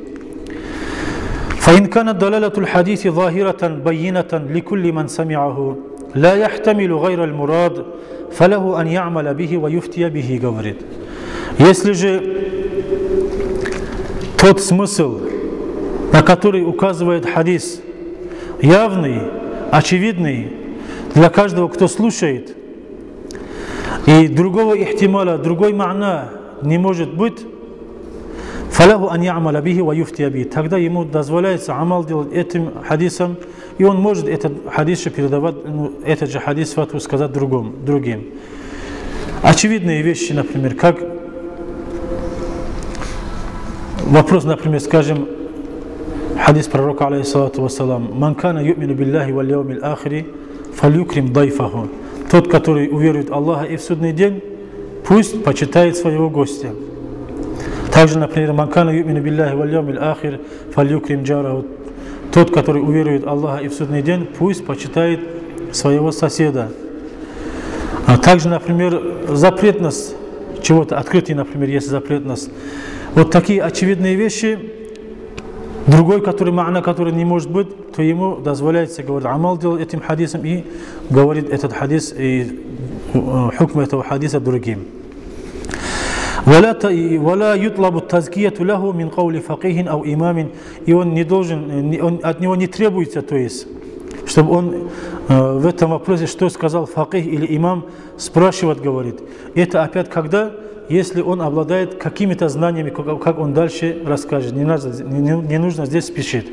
«Фаин канат далалату аль-хадиси захиратан байинатан ликулли ман сами'аху, ла яхтамилу гайра аль-мурад, фалаху ан я'маля бихи ва юфтия бихи», говорит. Если же тот смысл, на который указывает хадис, явный, очевидный для каждого, кто слушает, и другого ихтимала, другой ма'на не может быть, фалаху ан я'маля бихи ва юфтия бихи, тогда ему дозволяется амал делать этим хадисом, и он может этот хадис передавать, этот же хадис фатву сказать другим. Очевидные вещи, например, как вопрос, например, скажем, хадис пророка, алейхиссалату вассалам: «Ман кана ю'мину биллахи валь яумил ахири, фальюкрим дайфаху». Тот, который уверует в Аллаха и в судный день, пусть почитает своего гостя. Также, например, «Ман кана ю'мину биллахи валь яумил ахир, фальюкрим джараху». Тот, который уверует в Аллаха и в судный день, пусть почитает своего соседа. А также, например, запретность чего-то, открытый, например, есть запретность. Вот такие очевидные вещи. Другой, ма'на, который не может быть, то ему дозволяется, говорит, амал делать этим хадисом и говорит этот хадис и хукм этого хадиса другим. «Вала ютлабу тазкияту лаху мин каули факихин ау имамин». И он не должен, от него не требуется, то есть, чтобы он в этом вопросе, что сказал факих или имам, спрашивать, говорит. Это опять когда? Если он обладает какими-то знаниями, как он дальше расскажет. Не нужно здесь спешить.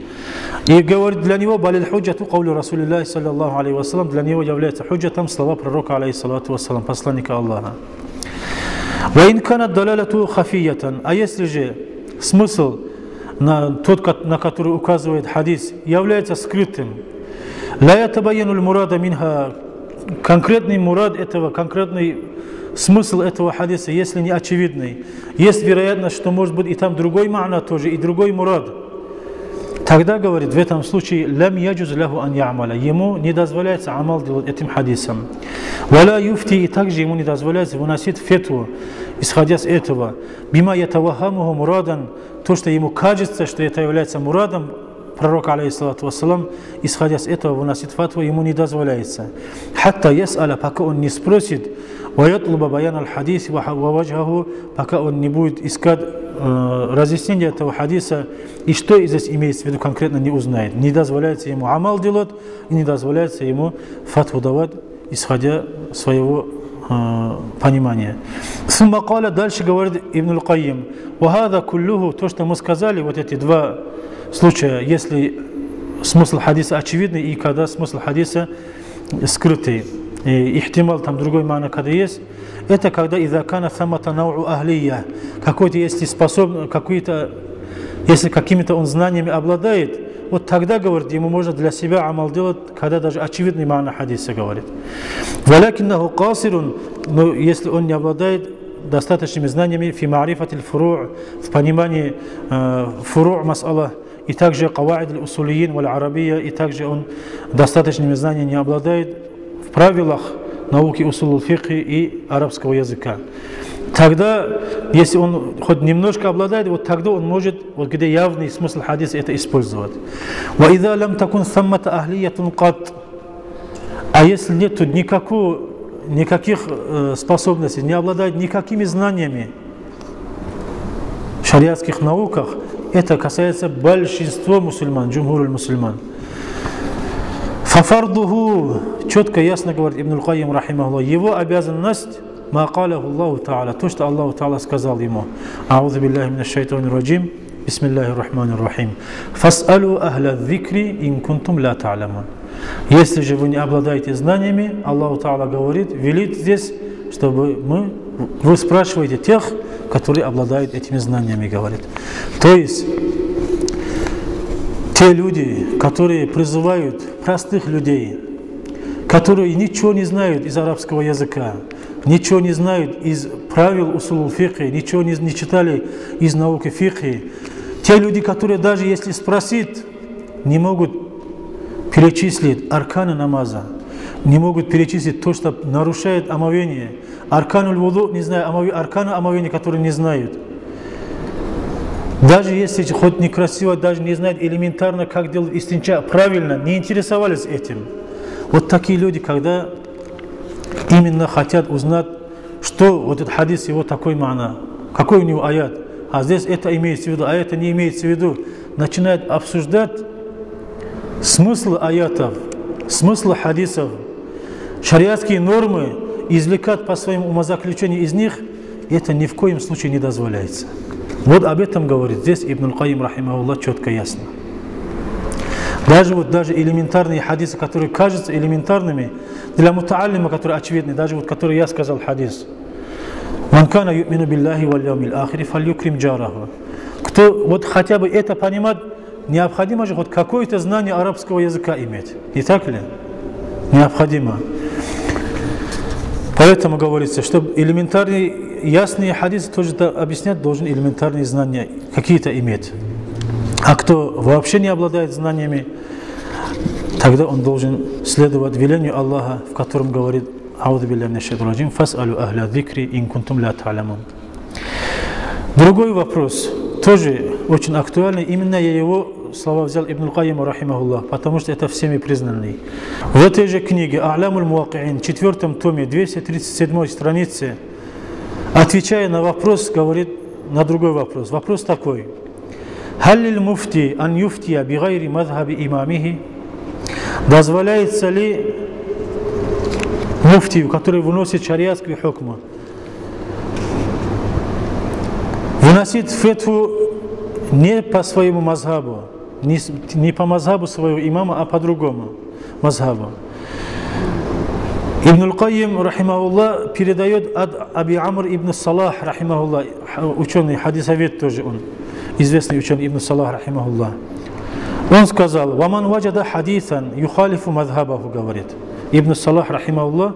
И говорит, для него балиль худжату каулю Расулиллахи саллаллаху алейхи вассалам, для него является худжатом слова пророка, алейхиссалату вассалам, посланника Аллаха. «Ваин канат далалату хафиятан». А если же смысл, тот, на который указывает хадис, является скрытым, «Ла ятабайяну аль-мурада минха конкретный мурад этого, конкретный смысл этого хадиса, если не очевидный, есть вероятность, что может быть и там другой ма'на тоже, и другой мурад, тогда, говорит, в этом случае лам яджуз лаху ан я'маля, ему не дозволяется амал делать этим хадисом. Валя юфти, и также ему не дозволяется выносить фетву, исходя с этого. Бима ятавахамуху мурадан, то, что ему кажется, что это является мурадом пророка, алейхиссалату вассалам, исходя с этого выносить фатву ему не дозволяется. Хатта яс'аля, пока он не спросит, ваятлуба баян аль-хадис ва ваджаху, пока он не будет искать разъяснение этого хадиса, и что здесь имеется в виду конкретно, не узнает. Не дозволяется ему амал делать, и не дозволяется ему фатву давать, исходя своего понимания. Суммакаля, дальше говорит Ибн аль-Кайим, вахада куллуху, то, что мы сказали, вот эти два случая, если смысл хадиса очевидный и когда смысл хадиса скрытый, и ихтимал, там другой ма'на, когда есть, это когда иза кана самата нау ахлия, какой-то, если способен, какой-то, если какими-то он знаниями обладает, вот тогда, говорит, ему можно для себя амал делать, когда даже очевидный ма'на хадиса говорит. Валякиннаху касирун, но если он не обладает достаточными знаниями фи ма'рифатиль фуру', в понимании фуру' мас'ала, и также каваид аль-усулиин валь-арабия, и также он достаточными знаниями не обладает в правилах науки усул фикхи и арабского языка. Тогда, если он хоть немножко обладает, вот тогда он может, вот где явный смысл хадиса, это использовать. وَإِذَا لَمْ تَكُنْ ثَمَّةَ أَهْلِيَّةٌ قَطْ. А если нет никаких способностей, не обладает никакими знаниями в шариатских науках, это касается большинства мусульман, джумхур аль-мусульман. Фафардуху, четко, ясно говорит Ибн аль-Кайим, рахимахуллах, его обязанность, ма калаху Аллаху та'аля, то, что Аллаху та'аля сказал ему. Аузу биллахи минаш шайтанир раджим, бисмиллахир рахманир рахим. Фас'алу ахля дзикри ин кунтум ла та'ламун. Если же вы не обладаете знаниями, Аллаху та'аля говорит, велит здесь, чтобы вы спрашиваете тех, которые обладают этими знаниями, говорит. То есть, те люди, которые призывают простых людей, которые ничего не знают из арабского языка, ничего не знают из правил усул фикхи, ничего не читали из науки фикхи, те люди, которые даже если спросить, не могут перечислить арканы намаза, не могут перечислить то, что нарушает омовение, аркануль вуду, не знаю, арканы омовения, которые не знают. Даже если хоть некрасиво, даже не знают элементарно, как делать истинча правильно, не интересовались этим. Вот такие люди, когда именно хотят узнать, что вот этот хадис, его такой ма'на, какой у него аят, а здесь это имеется в виду, а это не имеется в виду, начинают обсуждать смысл аятов, смысл хадисов, шариатские нормы, извлекать по своему умозаключению из них, это ни в коем случае не дозволяется. Вот об этом говорит здесь Ибн аль-Кайим, рахимахуллах, четко ясно. Даже элементарные хадисы, которые кажутся элементарными, для мутааллима, которые очевидны, даже вот который я сказал хадис. «Ман кана ю'мину биллахи валь яумил ахири фальюкрим джараху». Кто вот хотя бы это понимает, необходимо же хоть какое-то знание арабского языка иметь. Не так ли? Необходимо. Поэтому говорится, чтобы элементарные, ясные хадисы тоже объяснять, должен элементарные знания какие-то иметь. А кто вообще не обладает знаниями, тогда он должен следовать велению Аллаха, в котором говорит: «Аузу биллахи минаш шайтанир раджим, фас'алу ахля дзикри ин кунтум ла та'ламун». Другой вопрос, тоже очень актуальный, именно я его слова взял Ибн аль-Кайим, рахимахуллах, потому что это всеми признанный. В этой же книге «А'лямуль муаки'ин», 4 томе, 237 странице, отвечая на вопрос, говорит на другой вопрос. Вопрос такой: «Халлиль муфти ан юфтия бигайри мазхаби имамихи». Дозволяется ли муфтию, который выносит шариатскую хукму, выносить фетву не по своему мазхабу, не по мазхабу своего имама, а по другому мазхабу? Ибн аль-Кайим, рахимахуллах, передает от Аби Амр ибн Салах, рахимахуллах, ученый, хадисовед тоже он, известный ученый Ибн Салах, рахимахуллах. Он сказал: «Ваман ваджада хадисан юхалифу мазхабаху», говорит. Ибн Салах, рахимахуллах,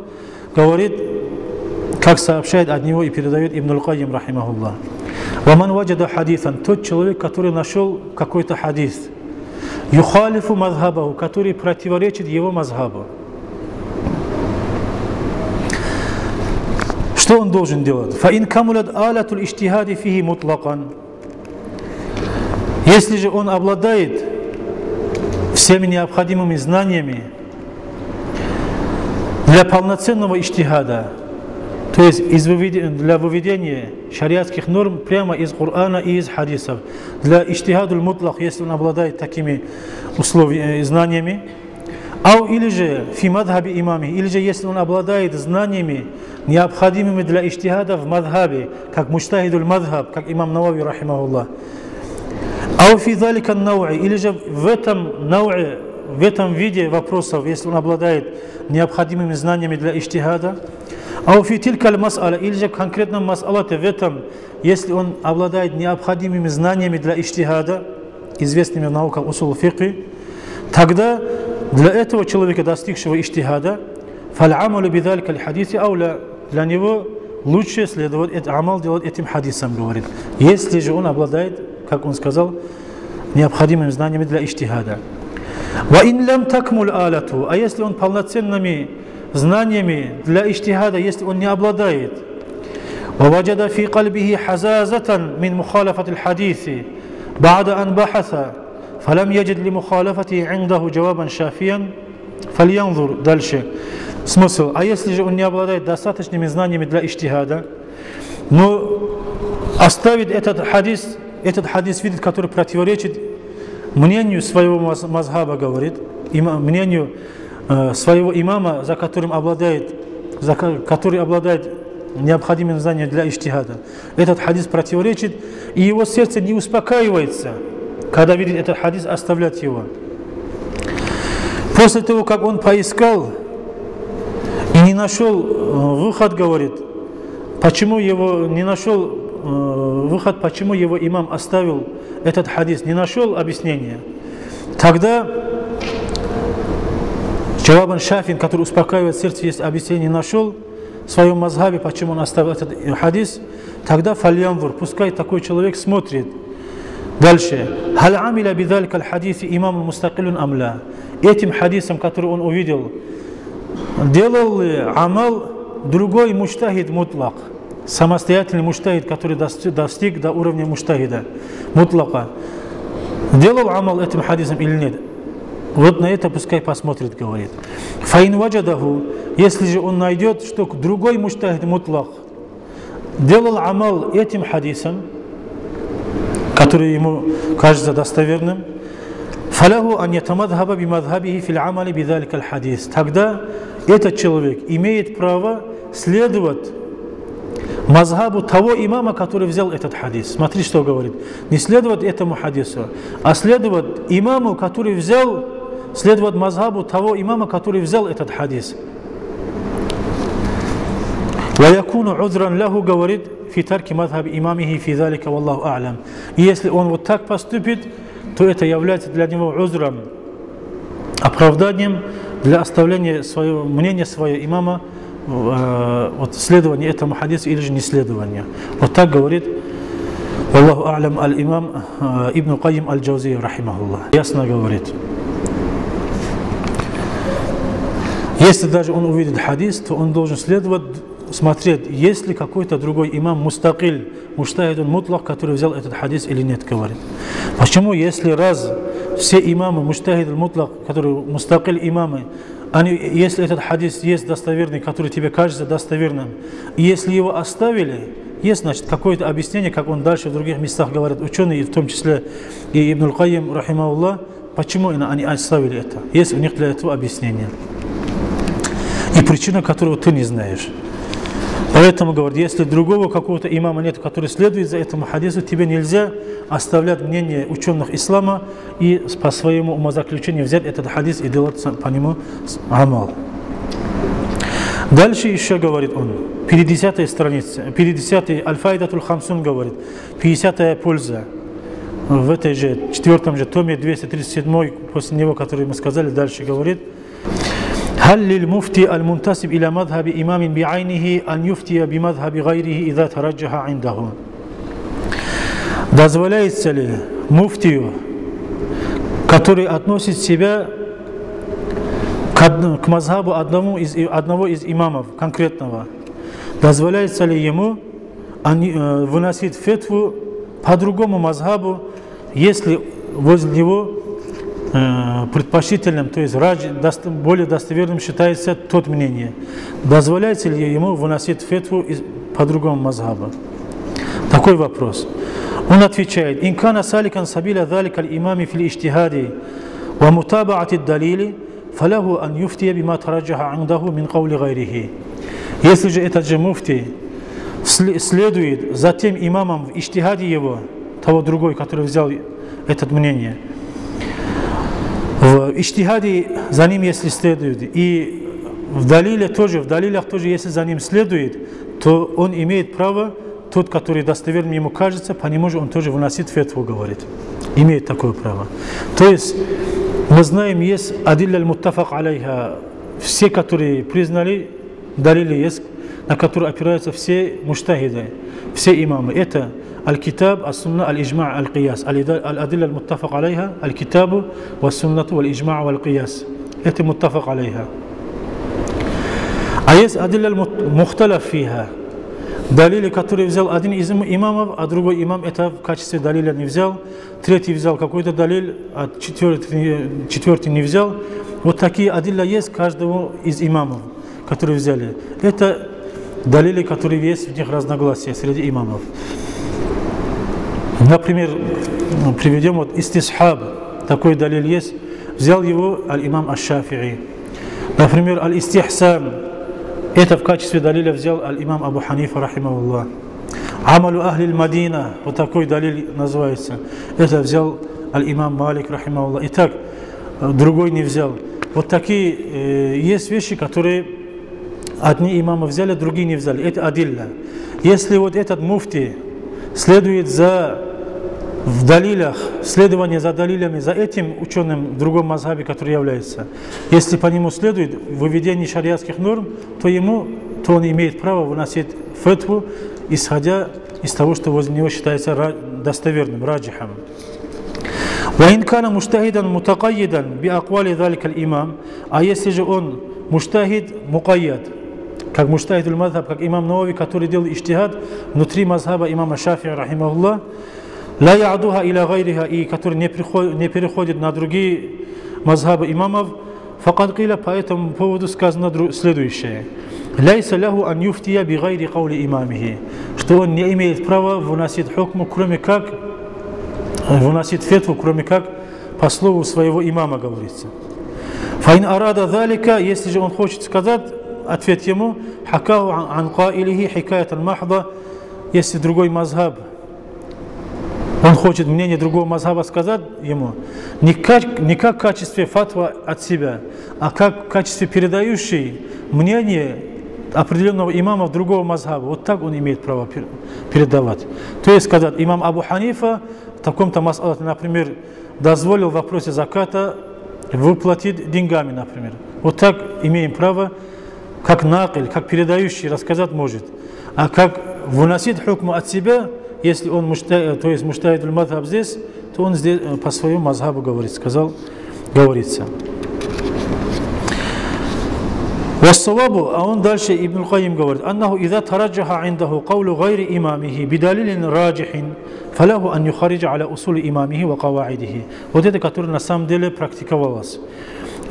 говорит, как сообщает от него и передает Ибн Аль-Кайим, рахимахуллах. «Ваман ваджада хадитхан» – тот человек, который нашел какой-то хадис, «юхалифу мазхабаху», который противоречит его мазхабу. Что он должен делать? «Фаин камулят алатул иштихади фихи мутлакан». Если же он обладает всеми необходимыми знаниями для полноценного иштихада, то есть для выведения шариатских норм прямо из Корана и из хадисов, для иштихадуль мутлах, если он обладает такими условиями, знаниями, или же фи мадхаби имами, или же если он обладает знаниями, необходимыми для иштихада в мадхабе, как муджтахидуль мадхаб, как имам Навави, рахимахуллах, фи залика науи, или же в этом виде вопросов, если он обладает необходимыми знаниями для иштихада, фи тилкаль мас'аля, или же в конкретном мас'алате, в этом, если он обладает необходимыми знаниями для иштихада, известными в науках усул фикхи, тогда для этого человека, достигшего иштихада, фал'амалу бидалика аль-хадиси ауля, для него лучше следовать амал делать этим хадисом, говорит, если же он обладает, как он сказал, необходимыми знаниями для иштихада. وَإِنْ لَمْ تَكْمُلْ آلَتُ, а если он полноценными знаниями для иштихада, если он не обладает, وَوَجَدَ فِي قَلْبِهِ حَزَازَةً مِنْ مُخَالَفَةِ الْحَدِيثِ بَعْدَ أَنْ بَحَثَ فَلَمْ يَجِدْ لِمُخَالَفَتِهِ عِنْدَهُ جَوَابًا شَافِيًا فَلْيَنْظُرْ. Дальше смысл. А если же он не обладает достаточными знаниями для иштихада, но оставит этот хадис видит, который противоречит мнению своего мазхаба, говорит, мнению своего имама, который обладает необходимым знанием для иштихада. Этот хадис противоречит, и его сердце не успокаивается, когда видит этот хадис, оставлять его. После того, как он поискал и не нашел выход, говорит, почему его не нашел выход, почему его имам оставил этот хадис, не нашел объяснения, тогда джавабан шафин, который успокаивает сердце, если объяснение не нашел в своем мазхабе, почему он оставил этот хадис, тогда фальянвур, пускай такой человек смотрит. Дальше. Халь амиля бидалика аль-хадиси имам мустакилун амля. Этим хадисом, который он увидел, делал ли амал другой муджтахид мутлак, самостоятельный муджтахид, который достиг до уровня муджтахида мутлака, делал амал этим хадисом или нет? Вот на это пускай посмотрит, говорит. Фаин ваджадаху, если же он найдет, что другой муджтахид мутлак делал амал этим хадисом, который ему кажется достоверным, фалаху ан ятамадхаба бимадхабихи фил амали бидалика аль-хадис. Тогда этот человек имеет право следовать мазхабу того имама, который взял этот хадис. Смотри, что говорит. Не следовать этому хадису, а следовать имаму, который взял, следовать мазхабу того имама, который взял этот хадис. وَيَكُونُ عُذْرًا له, говорит, фи тарки мазхаб имамихи фи залика валлаху а'лям. И если он вот так поступит, то это является для него узром, оправданием для оставления своего мнения, своего имама, вот следование этому хадису или же не следование. Вот так говорит валлаху а'лям аль-имам Ибн Кайим аль-Джаузия, рахимахуллах. Ясно говорит. Если даже он увидит хадис, то он должен следовать, смотреть, есть ли какой-то другой имам мустакиль, муджтахидун мутлак, который взял этот хадис или нет, говорит. Почему, если раз все имамы муджтахидун мутлак, которые мустакиль имамы, если этот хадис есть достоверный, который тебе кажется достоверным, и если его оставили, есть, значит, какое-то объяснение, как он дальше в других местах говорит, ученые, в том числе и Ибн Аль-Кайим, рахимахуллах, почему они оставили это? Есть у них для этого объяснение. И причина, которую ты не знаешь. Поэтому, говорит, если другого какого-то имама нет, который следует за этому хадису, тебе нельзя оставлять мнение ученых ислама и по своему умозаключению взять этот хадис и делать по нему амал. Дальше еще говорит он, 50-я страница, 50-й Аль-Файдатуль Хамсун говорит, 50-я польза в этой же, 4-м же томе, 237-й, после него, который мы сказали, дальше говорит, هل للمفتي المنتسب إلى مذهب إمام بعينه أن يفتي بمذهب غيره إذا ترجح عنده? Дозволяется ли муфтию, который относит себя к мазхабу одного из имамов конкретного, дозволяется ли ему выносить фетву по другому мазхабу, если возле него предпочтительным, то есть более достоверным считается тот мнение? Дозволяется ли ему выносить фетву по другому мазхабу? Такой вопрос. Он отвечает: «Ин кана саликан сабиля залика аль-имами фил иджтихади ва мутабаати ад-далили, фалаху ан юфтия бима тараджаха индаху мин каули гайрихи». Если же этот же муфти следует за тем имамом в иджтихаде его, того другой, который взял это мнение, в иджтихаде за ним, если следует, и в далилях тоже, если за ним следует, то он имеет право, тот, который достоверным ему кажется, по нему же он тоже выносит фетву, говорит. Имеет такое право. То есть, мы знаем, есть адилля аль-муттафак алейха, все, которые признали, далили есть, на которые опираются все муджтахиды, все имамы. Это аль-китаб, ас-сунна, аль-иджма', аль-кияс. Аль-адилля аль-муттафак алейха, аль-китабу, ва-суннату, валь-иджма', валь-кияс. Это муттафак алейха. А есть адилля аль-мухталаф фиха. Далили, который взял один из имамов, а другой имам это в качестве далиля не взял, третий взял какой-то далиль, а четвертый не взял. Вот такие адилля есть каждого из имамов, которые взяли. Это далили, которые есть в них разногласия среди имамов. Например, приведем вот истисхаб, такой далиль есть, взял его аль-имам аш-Шафи'i. Например, аль-истихсан, это в качестве далиля взял аль-имам Абу Ханифа, рахимахуллах. Амалу ахли аль-Мадина, вот такой далиль называется. Это взял аль-имам Малик, рахимахуллах. Итак, другой не взял. Вот такие есть вещи, которые одни имамы взяли, другие не взяли. Это адилля. Если вот этот муфти следует в далилях, следование за далилями, за этим ученым в другом мазхабе, который является, если по нему следует выведение шариатских норм, то он имеет право выносить фетву, исходя из того, что возле него считается достоверным, раджихом. وإن كان مجتهدا متقيدا بأقوال ذلك الإمام, а если же он мужтахид мукайяд, как мужтахид аль-мазхаб, как имам Навави, который делал иджтихад внутри мазхаба имама Шафи'и, рахимахуллах, ла я'духа иля гайриха, и который не переходит на другие мазхабы имамов, факад киля, по этому поводу сказано следующее: ляйса ляху ан юфтия би гайри каули имамихи, что он не имеет права выносить хукму, кроме как выносить фетву, кроме как по слову своего имама, говорится. Фаин арада залика, если же он хочет сказать, ответ ему: хакау ан каилихи хикаят аль-махда, если другой мазхаб, он хочет мнение другого мазхаба сказать ему, не как в качестве фатва от себя, а как в качестве передающей мнение определенного имама другого мазхаба. Вот так он имеет право передавать. То есть сказать, имам Абу Ханифа в таком-то мас'алате, например, дозволил в вопросе заката выплатить деньгами, например. Вот так имеем право, как накиль, как передающий рассказать может. А как выносить хукму от себя, если он то есть муджтахид аль-мазхаб здесь, то он здесь по своему мазхабу говорится. Вассавабу, а он дальше Ибн аль-Кайим говорит: аннаху иза тараджаха индаху каулу гайри имамихи бидалилин раджихин, фалаху ан юхариджа аля усули имамихи ва каваидихи. Вот это, которое на самом деле практиковалось.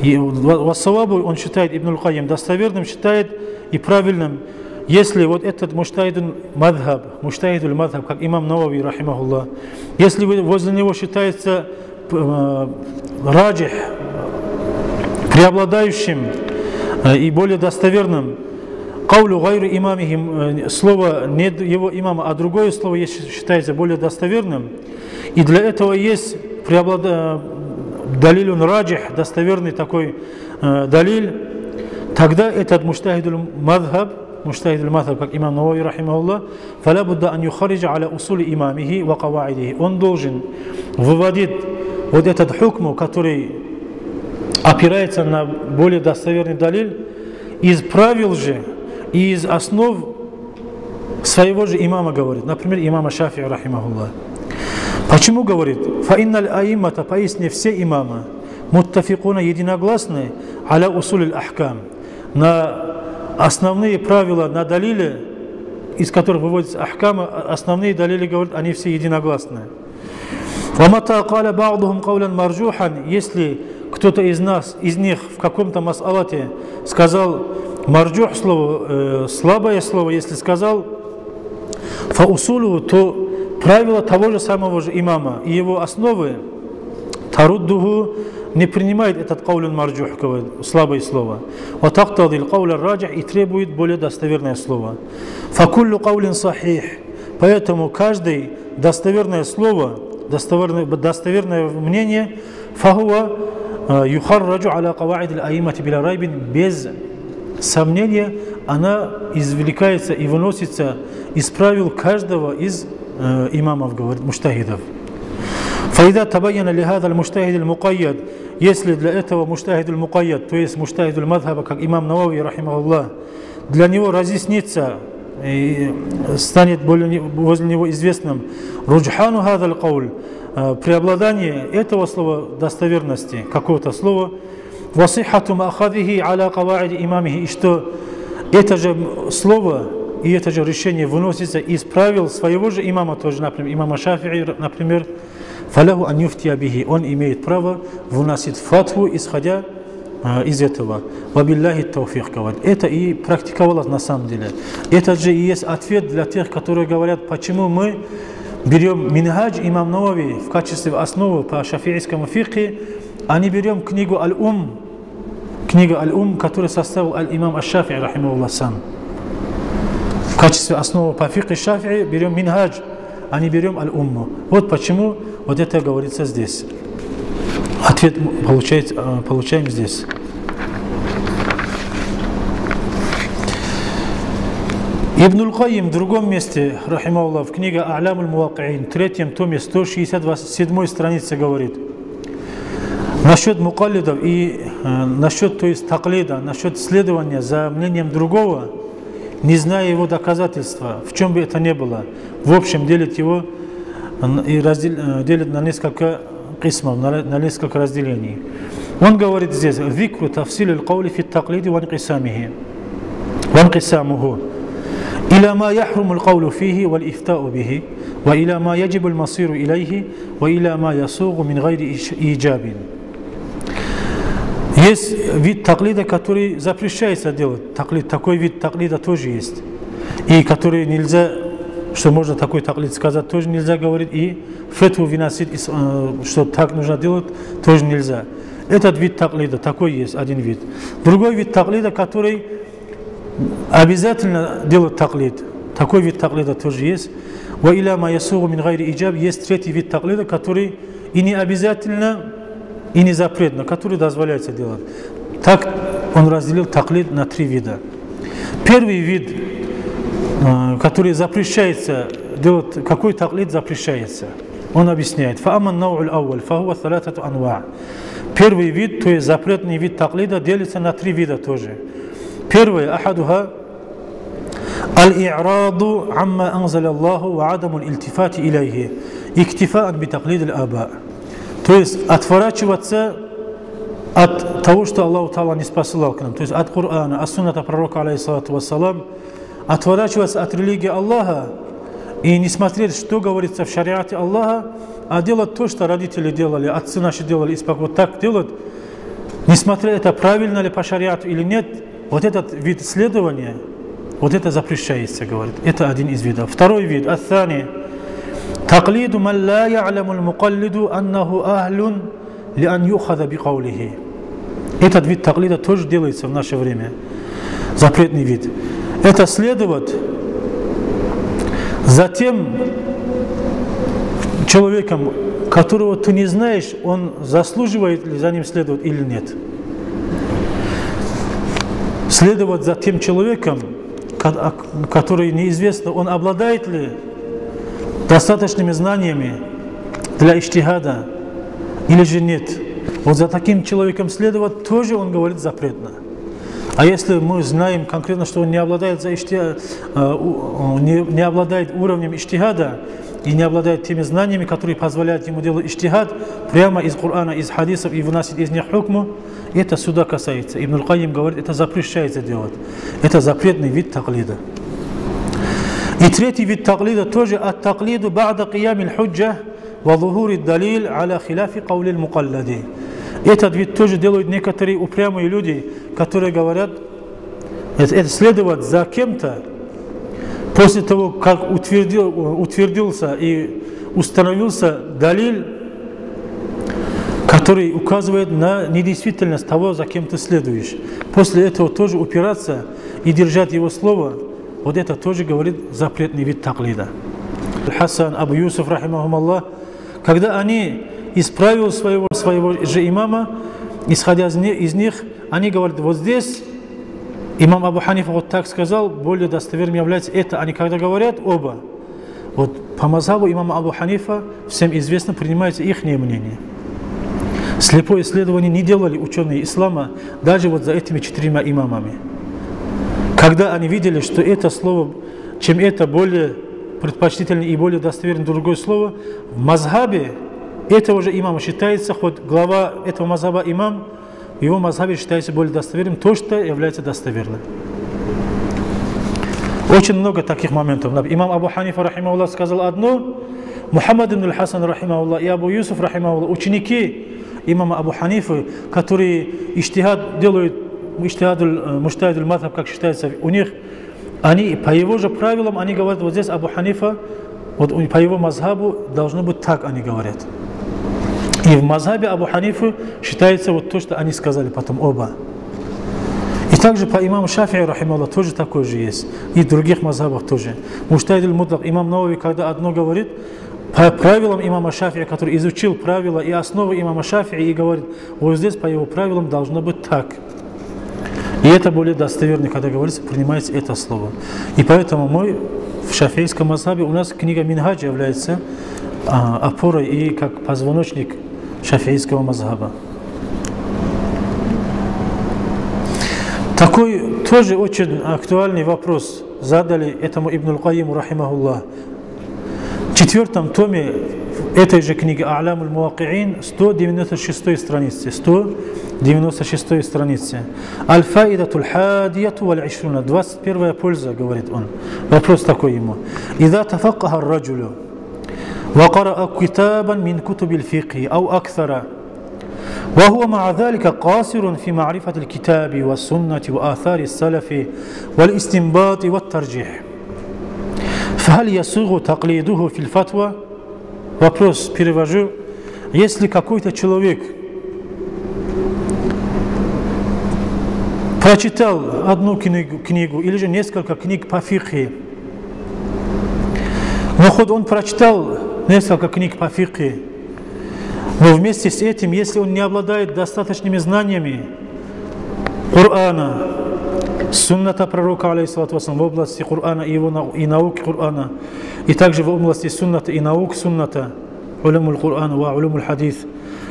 И вассавабу, он считает, Ибн аль-Кайим достоверным, считает и правильным, если вот этот муджтахид аль-мазхаб, как имам Навави, рахимахуллах, если возле него считается раджих, преобладающим и более достоверным каулю гайру имамихим, слово не его имама, а другое слово считается более достоверным, и для этого есть далилюн раджих, достоверный такой далиль, тогда этот муджтахид аль-мазхаб, как имам Навави, рахимахуллах, фаля будда ан юхариджа аля усули имамихи ва каваидихи. Он должен выводить вот этот хукму, который опирается на более достоверный далиль из правил же и из основ своего же имама говорит. Например, имама Шафии, рахимахуллах. Почему говорит? Фаинналь аимата, поясни, все имамы, муттафикуна, единогласны, аля усуль ахкам, на основные правила, на далиле, из которых выводятся ахкамы, основные далили, говорят, они все единогласны. Вамата каля ба'духум каулян марджухан, если кто-то из них в каком-то мас'алате сказал марджух слово, слабое слово, если сказал фаусулу, то правило того же самого же имама и его основы таруддуху не принимает этот каулян марджух, слабое слово. Ватахтадил каулян раджих, и требует более достоверное слово. Факуллю каулин сахих, поэтому каждое достоверное слово, достоверное мнение, фахуа юхарраджу аля каваид аль-аимати биля райбин, без сомнения она извлекается и выносится из правил каждого из имамов, говорит, муштахидов. Фаида табайяна лихада аль-муштахид аль-мукайяд, если для этого муштахид аль-мукайяд, то есть муштахид аль-мадхаба, как имам Навави, рахимахуллах, для него разъяснится и станет возле него известным руджхану хада аль-кауль, преобладание этого слова достоверности, какого-то слова, васихату маахадихи аля каваиди имамихи, и что это же слово и это же решение выносится из правил своего же имама, тоже, например, имама Шафии, например, фаляху ан юфтия бихи, он имеет право выносить фатву, исходя из этого. Вабилляхи тауфик, говорит. Это и практиковалось на самом деле. Это же и есть ответ для тех, которые говорят, почему мы берем минхадж имам Навави в качестве основы по шафиийскому фикхе, а не берем книгу Аль-Ум, которую составил Аль-Имам Аш-Шафии, рахимахуллах, сам. В качестве основы по фикхе Шафии берем минхадж, а не берем Аль-Умму. Вот почему вот это говорится здесь. Ответ получаем здесь. Ибн Аль-Кайим в другом месте, рахимахуллах, в книге А'лям аль-Муваккиин, 3 томе, 167 странице говорит, насчет мукаллидов и насчет, то есть таклида, насчет следования за мнением другого, не зная его доказательства, в чем бы это ни было, в общем делит его и делит на несколько кисмов, на несколько разделений. Он говорит здесь: «Викру тафсиль аль-каули фи таклиди ванкисамуху, иля ма яхруму аль-каулу фихи валь ифтау бихи, ва иля ма яджибу аль-масиру илайхи, ва иля ма ясугу мин гайри иджабин». Есть вид таклида, который запрещается делать. Такой вид таклида тоже есть. И который нельзя, что можно такой таклид сказать, тоже нельзя говорить. И фетву выносить, что так нужно делать, тоже нельзя. Этот вид таклида, такой есть один вид. Другой вид таклида, который обязательно делать таклид. Такой вид таклида тоже есть. Ва иля ма ясугу мин гайри иджаб. Есть третий вид таклида, который и не обязательно, и не запретно, который дозволяется делать. Так он разделил таклид на 3 вида. Первый вид, который запрещается делать, какой таклид запрещается, он объясняет. Фа'аман нау'уль ауаль, фахуа салатату анва'. Первый вид, то есть запретный вид таклида, делится на 3 вида тоже. Первый, ахадуха, аль-и'раду амма анзаля Аллаху ва адаму илтифати илайхи, иктифаан би таклид аль-аба. То есть отворачиваться от того, что Аллах Та'ала не спосылал к нам, то есть от Корана, от сунната пророка, алейхиссалату вассалам, отворачиваться от религии Аллаха и не смотреть, что говорится в шариате Аллаха, а делать то, что родители делали, отцы наши делали, вот так делать, несмотря это правильно ли по шариату или нет, вот этот вид следования, вот это запрещается, говорит. Это один из видов. Второй вид, ат-тани, таклиду ман ла я'ламу аль-мукаллиду аннаху ахлюн ли ан юхада би каулихи. Этот вид таклида тоже делается в наше время. Запретный вид. Это следовать за тем человеком, которого ты не знаешь, он заслуживает ли за ним следовать или нет. Следовать за тем человеком, который неизвестно, он обладает ли достаточными знаниями для иджтихада или же нет. Вот за таким человеком следовать тоже, он говорит, запретно. А если мы знаем конкретно, что он не обладает, не обладает уровнем иштихада и не обладает теми знаниями, которые позволяют ему делать иштихад прямо из Корана, из хадисов и выносить из них хукму, это сюда касается. Ибн аль-Кайим говорит, это запрещается делать. Это запретный вид таклида. И третий вид таклида тоже ат-таклиду ба'да киямил худжа ва зухури далил аля хиляфи каулил мукаллади. Этот вид тоже делают некоторые упрямые люди, которые говорят, это следовать за кем-то, после того, как утвердился и установился далиль, который указывает на недействительность того, за кем ты следуешь. После этого тоже упираться и держать его слово, вот это тоже говорит запретный вид таклида. Хасан, Абу Юсуф, рахимахумаллах, когда они исправили своего же имама, исходя из них, они говорят, вот здесь имам Абу Ханифа вот так сказал, более достоверным является это. Они когда говорят оба, вот по мазхабу имама Абу Ханифа, всем известно, принимается их мнение. Слепое исследование не делали ученые ислама, даже вот за этими 4 имамами. Когда они видели, что это слово, чем это более предпочтительное и более достоверное другое слово, в мазхабе этого же имама считается, хоть глава этого мазхаба имам, в его мазхабе считается более достоверным, то, что является достоверным. Очень много таких моментов. Имам Абу Ханифа, рахимахуллах, сказал одно, Мухаммад ибн аль-Хасан, рахимахуллах, и Абу Юсуф, рахимахуллах, ученики имама Абу Ханифы, которые иштихад делают, муштахидуль мазхаб, как считается у них, они по его же правилам, они говорят, вот здесь Абу Ханифа, вот по его мазхабу должно быть так, они говорят. И в мазхабе Абу Ханифы считается вот то, что они сказали потом оба. И также по имаму Шафии, рахимахуллах, тоже такое же есть. И в других мазхабах тоже. Муштахидуль мутлак, имам Навави, когда одно говорит, по правилам имама Шафии, который изучил правила и основы имама Шафии, и говорит, вот здесь по его правилам должно быть так. И это более достоверно, когда говорится, принимается это слово. И поэтому мы в шафийском мазхабе, у нас книга Минхадж является опорой и как позвоночник шафийского мазхаба. Такой тоже очень актуальный вопрос задали этому Ибн аль-Кайиму, рахимахуллах. В 4-м томе этой же книги А'лямуль Муаки'ин, 196 странице. 196 странице. Аль-фаидатуль хадияту валь-ишруна. 21-я польза, говорит он. Вопрос такой ему. Иза тафаккаха ар-раджулю ва караа китабан мин кутубил фикхи ау акthara وهو مع ذلك قاصر في معرفة الكتاب والسنة وآثار السلف والاستنباط والترجيح فهل يسوغ تقليده في الفتوى? Вопрос перевожу. Если какой-то человек прочитал одну книгу или же несколько книг по фикхе, но хоть он прочитал несколько книг по фикхе, но вместе с этим, если он не обладает достаточными знаниями Корана, сунната пророка, алейхиссалату вассалам, в области Корана и науки Корана, и также в области сунната и наук сунната, улумуль Корана ва улумуль хадис,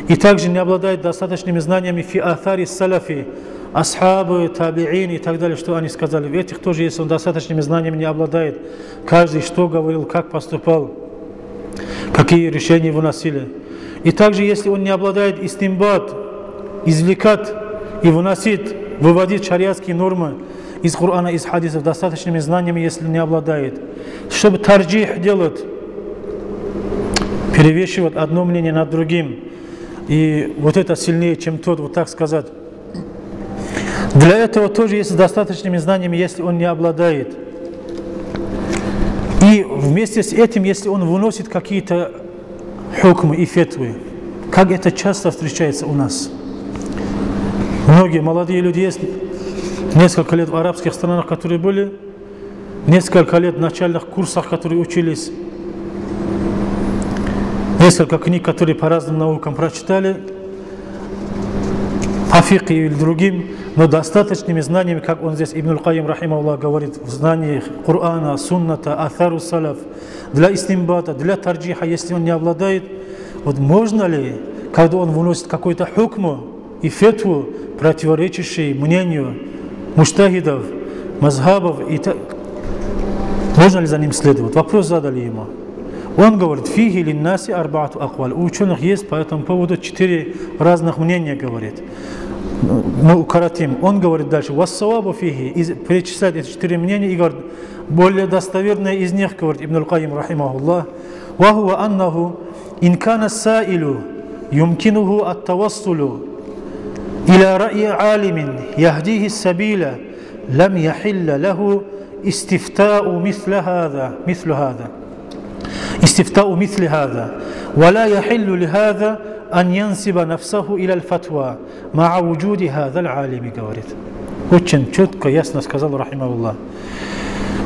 и также не обладает достаточными знаниями фи атари салафи, асхабы, табиин и так далее, что они сказали. В этих тоже, если он достаточными знаниями не обладает, каждый что говорил, как поступал, какие решения выносили. И также, если он не обладает истимбат, извлекать и выводить шариатские нормы из Корана, из хадисов, достаточными знаниями, если не обладает, чтобы тарджих делать, перевешивать одно мнение над другим, и вот это сильнее, чем тот, вот так сказать. Для этого тоже есть достаточными знаниями, если он не обладает. И вместе с этим, если он выносит какие-то хукмы и фетвы, как это часто встречается у нас. Многие молодые люди есть, несколько лет в арабских странах, которые были, несколько лет в начальных курсах, которые учились, несколько книг, которые по разным наукам прочитали, по фикху или другим, но достаточными знаниями, как он здесь, Ибн аль-Кайим, рахимахуллах, говорит, в знаниях Корана, сунната, атару салаф, для истимбата, для тарджиха, если он не обладает, вот можно ли когда он выносит какой-то хукму и фетву, противоречащий мнению муджтахидов, мазхабов, можно ли за ним следовать? Вопрос задали ему. Он говорит: фиги линнаси арбаату акваль. У ученых есть по этому поводу 4 разных мнения, говорит. Мы укоротим. Он говорит дальше: вассавабу фиги. И перечисляет эти 4 мнения и говорит, более достоверное из них, говорит Ибн аль-Кайим рахимахуллах, вахува аннаху инкана саилу юмкинуху ат-тавассулу иля ра'и алимин яхдихи сабиля лам яхилля лаху истифтау мисля хада. استفتاء مثل هذا ولا يحل لهذا أن ينسب نفسه إلى الفتوى مع وجود هذا العالم, говорит. Очень четко, ясно сказал рахимахуллах.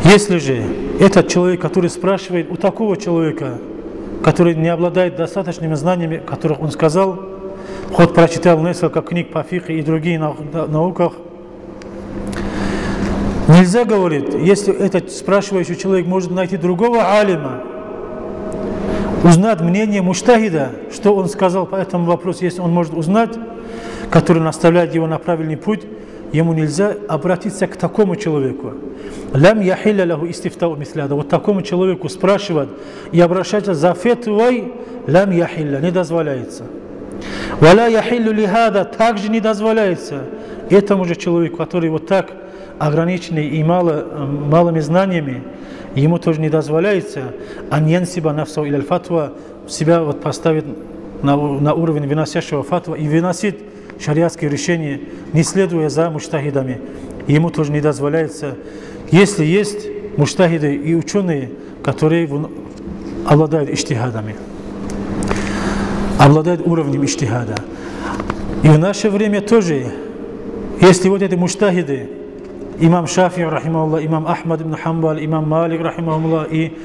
Если же этот человек, который спрашивает у такого человека, который не обладает достаточными знаниями, которых он сказал, хоть прочитал несколько книг по фикху и других науках, нельзя, говорит, если этот спрашивающий человек может найти другого алима, узнать мнение муджтахида, что он сказал по этому вопросу, если он может узнать, который наставляет его на правильный путь, ему нельзя обратиться к такому человеку. Лам яхилля лаху истифтау мисля. Вот такому человеку спрашивать и обращаться за фетвой лам яхилля не дозволяется. Валя яхиллю лихада также не дозволяется этому же человеку, который вот так ограниченный и малыми знаниями, ему тоже не дозволяется аньянсиба нафсау иля фатва, себя вот поставить на уровень выносящего фатва и выносить шариатские решения, не следуя за муджтахидами. Ему тоже не дозволяется, если есть муджтахиды и ученые, которые обладают иджтихадами, обладают уровнем иджтихада. И в наше время тоже, если вот эти муджтахиды, имам Шафии рахимахуллах, имам Ахмад ибн Хамбаль, имам Малик рахимахуллах и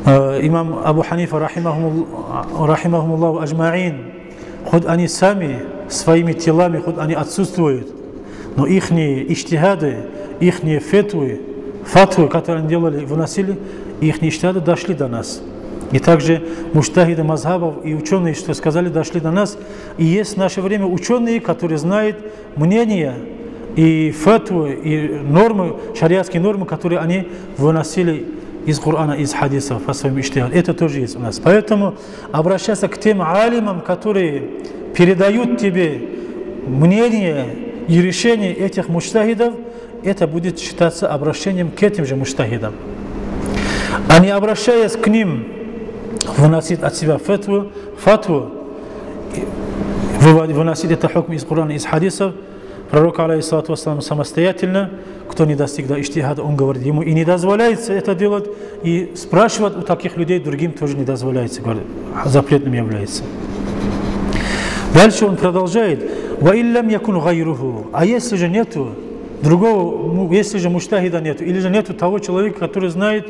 имам Абу Ханифа рахимахумуллах аджмаин, хоть они сами своими телами, хоть они отсутствуют, но их иджтихады, их фатвы, которые они делали, выносили, их иджтихады дошли до нас. И также муджтахиды мазхабов и ученые, что сказали, дошли до нас. И есть в наше время ученые, которые знают мнения и фатвы, и нормы, шариатские нормы, которые они выносили из Корана, из хадисов по своим иджтихадам. Это тоже есть у нас. Поэтому обращаться к тем алимам, которые передают тебе мнение и решение этих муджтахидов, это будет считаться обращением к этим же муджтахидам. А не обращаясь к ним, выносить от себя фатву, выносить это хукм из Корана, из хадисов, пророк, алейхиссалату вассалам, самостоятельно, кто не достиг до иджтихада, он говорит, ему и не дозволяется это делать, и спрашивать у таких людей другим тоже не дозволяется, говорит, запретным является. Дальше он продолжает, «Ваиллям якун гайруху». А если же нету другого, если же муджтахида нету, или же нету того человека, который знает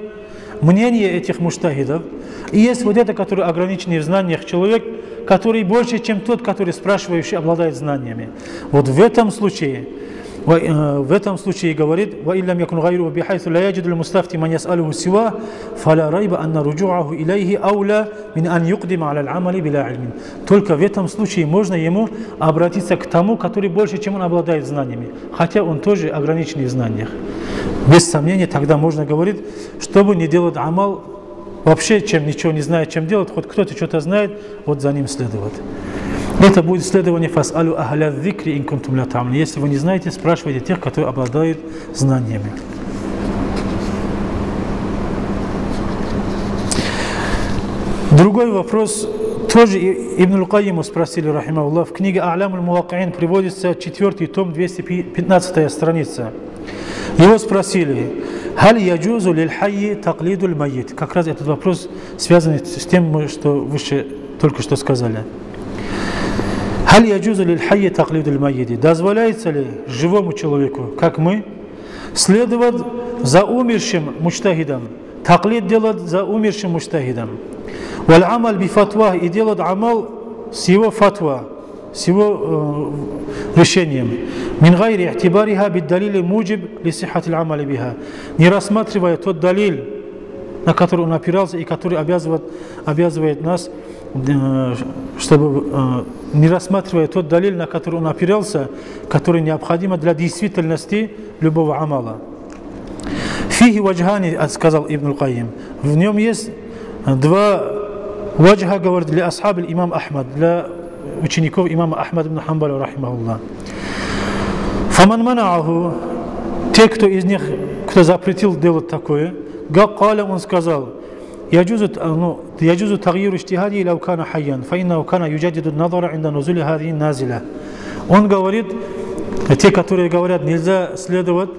мнение этих муджтахидов, и есть вот это, который ограниченный в знаниях человек, который больше, чем тот, который спрашивающий обладает знаниями. Вот в этом случае говорит, وَإِلَّمْ يَكُنْ غَيْرُهُ بِحَيْثُ لَا يَجِدُ الْمُسْتَفْتِي مَنْ يَسْأَلُهُ سِوَاهُ فَلَا رَيْبَ أَنَّ رُجُوعَهُ إِلَيْهِ أَوْلَى مِنْ أَنْ يُقْدِمَ عَلَى الْعَمَلِ بِلَا عِلْمٍ. Только в этом случае можно ему обратиться к тому, который больше, чем он обладает знаниями, хотя он тоже ограниченный в знаниях. Без сомнения, тогда можно говорить, чтобы не делать амал, вообще, чем ничего не знает, чем делать, хоть кто-то что-то знает, вот за ним следовать. Это будет следование фас'алу ахля зикри ин кунтум ля та'ламун. Если вы не знаете, спрашивайте тех, которые обладают знаниями. Другой вопрос, тоже Ибн аль-Кайиму спросили, рахимахуллах, в книге А'лям аль-Мувакки'ин приводится 4 том, 215 страница. Его спросили, «Халь яджузу лиль хайи таклидуль майит». Как раз этот вопрос связан с тем, что выше только что сказали. «Халь яджузу лиль хайи таклидуль майит». Дозволяется ли живому человеку, как мы, следовать за умершим муджтахидом, таклид делать за умершим муджтахидом, «Валь амаль би фатва» и делать амал с его фатва, с его решением, мин гайри ихтибариха биддалили муджиб ли сиххати аль-амали биха, не рассматривая тот далиль, на который он опирался и который обязывает нас, чтобы не рассматривая тот далиль, на который он опирался, который необходим для действительности любого амала. Фихи ваджхани, сказал Ибн аль-Кайим, в нем есть два ваджха, говорит, для асхаб имам Ахмад, для учеников имама Ахмад ибн Хамбаля, рахимахуллах. Фаман манааху, те, кто из них, кто запретил делать такое, он сказал, يجوز تغيير اجتهاده لو كان حيا فإنه كان يجدد النظر عند نزول هذه النازلة. Он говорит, те, которые говорят, нельзя следовать,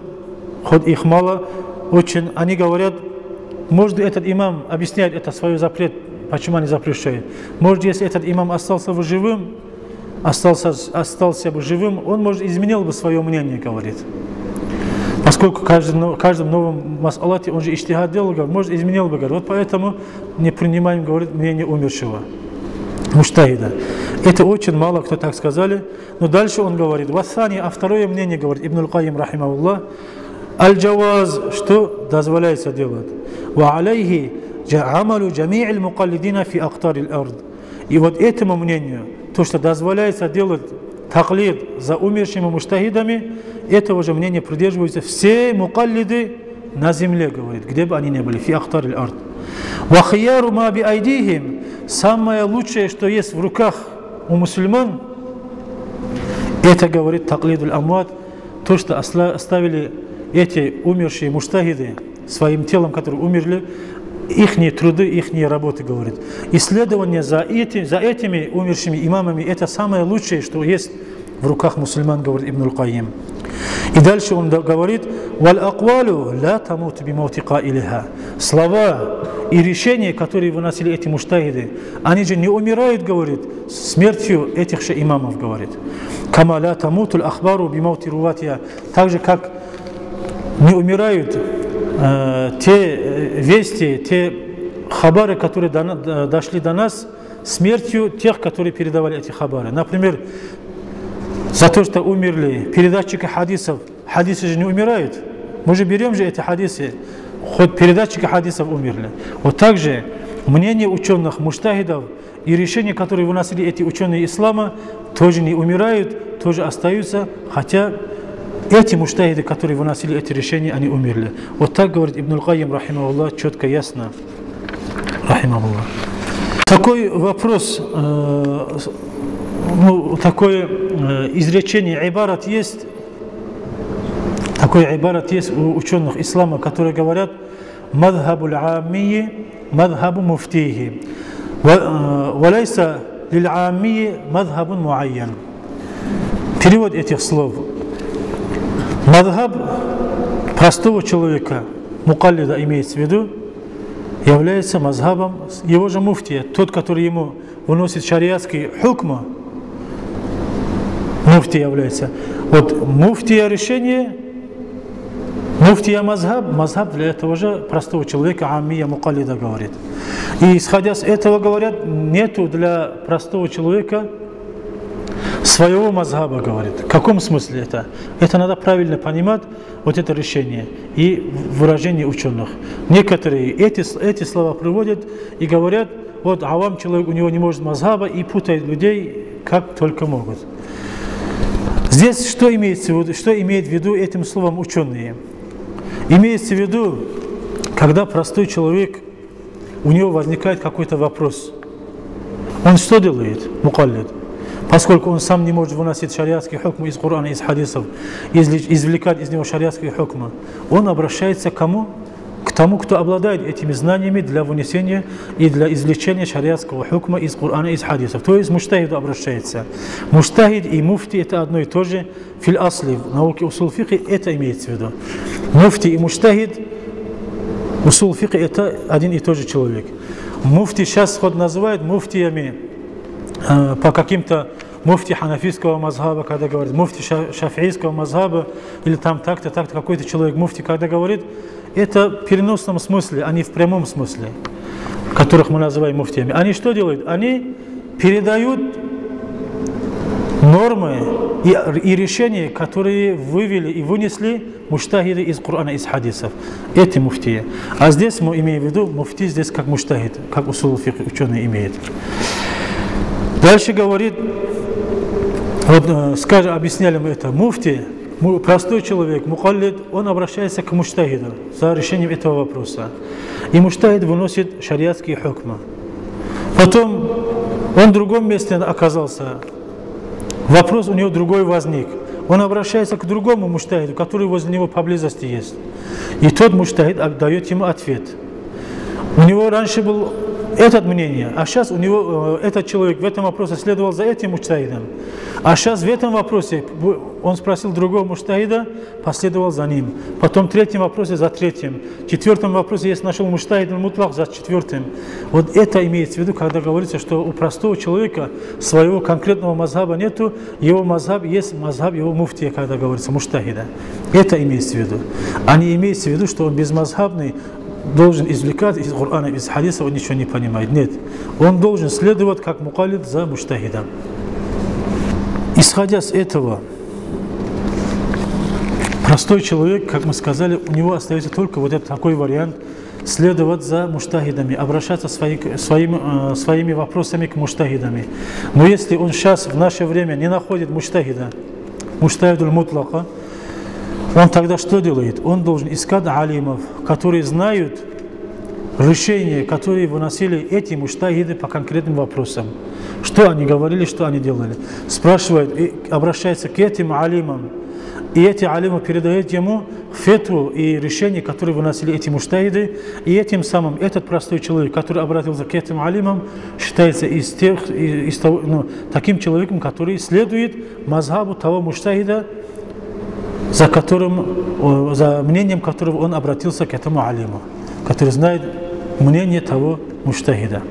хоть их мало, очень, они говорят, может этот имам объясняет это свой запрет, почему они запрещают. Может, если этот имам остался бы живым, он, может, изменил бы свое мнение, говорит. Поскольку каждым новом мас'алате он же иштихад делал, говорит, может, изменил бы, говорит. Вот поэтому не принимаем, говорит, мнение умершего муштахида. Это очень мало кто так сказали. Но дальше он говорит, вассани, а второе мнение, говорит Ибн аль-Кайим, рахимахуллах, аль-джаваз, что дозволяется делать. Ва алейхи амалу джами'иль мукаллидина фи актарил ард. И вот этому мнению, то, что дозволяется делать таклид за умершими муштахидами, этого же мнения придерживаются все мукаллиды на земле, говорит, где бы они ни были, фи актарил ард. Ва хияру ма би айдихим, самое лучшее, что есть в руках у мусульман, это, говорит, таклидуль амват, то, что оставили эти умершие муштахиды своим телом, которые умерли, ихние труды, ихние работы, говорит. Исследование за этими умершими имамами, это самое лучшее, что есть в руках мусульман, говорит Ибн аль-Кайим. И дальше он говорит, «Валь аквалу ла тамут бимаути каилиха». Слова и решения, которые выносили эти муштахиды, они же не умирают, говорит, смертью этих же имамов, говорит. «Кама ла тамутуль ахбару бимаути руватия». Так же, как не умирают те вести, те хабары, которые дошли до нас, смертью тех, которые передавали эти хабары. Например, за то, что умерли передатчики хадисов, хадисы же не умирают. Мы же берем же эти хадисы, хоть передатчики хадисов умерли. Вот так же мнение ученых, муштахидов и решения, которые выносили эти ученые ислама, тоже не умирают, тоже остаются, хотя эти муштахиды, которые выносили эти решения, они умерли. Вот так говорит Ибн аль-Кайим, рахимахуллах, четко, ясно. Рахимахуллах. Такой вопрос, такое изречение, ибарат есть, такой ибарат есть у ученых ислама, которые говорят, мадхабу аль-амми, мадхабу муфтихи, валайса лиль-амми мадхабу муайян. Перевод этих слов. Мадхаб простого человека, мукаллида имеется в виду, является мазхабом его же муфтия, тот, который ему выносит шариатский хукм, муфти является. Вот муфтия решение, муфтия мазхаб для этого же простого человека, аммия мукаллида, говорит. И исходя с этого, говорят, нету для простого человека своего мазхаба, говорит. В каком смысле это? Это надо правильно понимать, вот это решение и выражение ученых. Некоторые эти слова приводят и говорят, вот авам человек, у него не может мазхаба, и путает людей как только могут. Здесь что имеется в виду, что имеет в виду этим словом ученые? Имеется в виду, когда простой человек, у него возникает какой-то вопрос. Он что делает? Мукаллид. Поскольку он сам не может выносить шариатский хукм из Корана, из хадисов, извлекать из него шариатский хукм, он обращается к кому? К тому, кто обладает этими знаниями для вынесения и для извлечения шариатского хукма из Корана, из хадисов. То есть муштахиду обращается. Муштахид и муфти это одно и то же. Фил асли, в науке усул фикhi, это имеется в виду. Муфти и муштахид, усул фикhi это один и тот же человек. Муфти сейчас хоть называют муфтиями по каким-то муфти ханафийского мазхаба, когда говорит муфти шафиийского мазхаба, или там так-то, какой-то человек муфти, когда говорит, это в переносном смысле, а не в прямом смысле, которых мы называем муфтиями. Они что делают? Они передают нормы и решения, которые вывели и вынесли муджтахиды из Корана, из хадисов. Эти муфтии. А здесь мы имеем в виду муфти здесь как муджтахид, как усул фикх ученый имеет. Дальше говорит, вот, скажем, объясняли мы это, муфти, простой человек, мукаллид, он обращается к муджтахиду за решением этого вопроса. И муджтахид выносит шариатские хукмы. Потом он в другом месте оказался, вопрос у него другой возник. Он обращается к другому муджтахиду, который возле него поблизости есть. И тот муджтахид дает ему ответ. У него раньше был это мнение, а сейчас у него этот человек в этом вопросе следовал за этим муджтахидом. А сейчас в этом вопросе он спросил другого муджтахида, последовал за ним. Потом в третьем вопросе за третьим. В четвертом вопросе, если нашел муджтахид аль-мутлак, за четвертым. Вот это имеется в виду, когда говорится, что у простого человека своего конкретного мазхаба нету, его мазхаб есть мазхаб его муфтия, когда говорится муджтахида. Это имеется в виду. А не имеется в виду, что он безмазхабный, должен извлекать из Корана, из хадиса, он ничего не понимает. Нет. Он должен следовать как мукаллид за муджтахидом. Исходя с этого, простой человек, как мы сказали, у него остается только вот этот такой вариант, следовать за муджтахидами, обращаться своими вопросами к муджтахидами. Но если он сейчас, в наше время, не находит муджтахида, муджтахидуль мутлака, он тогда что делает? Он должен искать алимов, которые знают решения, которые выносили эти муджтахиды по конкретным вопросам. Что они говорили, что они делали. Спрашивает, и обращается к этим алимам. И эти алимы передают ему фетву и решения, которые выносили эти муджтахиды. И этим самым этот простой человек, который обратился к этим алимам, считается таким человеком, который следует мазхабу того муджтахида, за мнением которого он обратился к этому алиму, который знает мнение того муджтахида.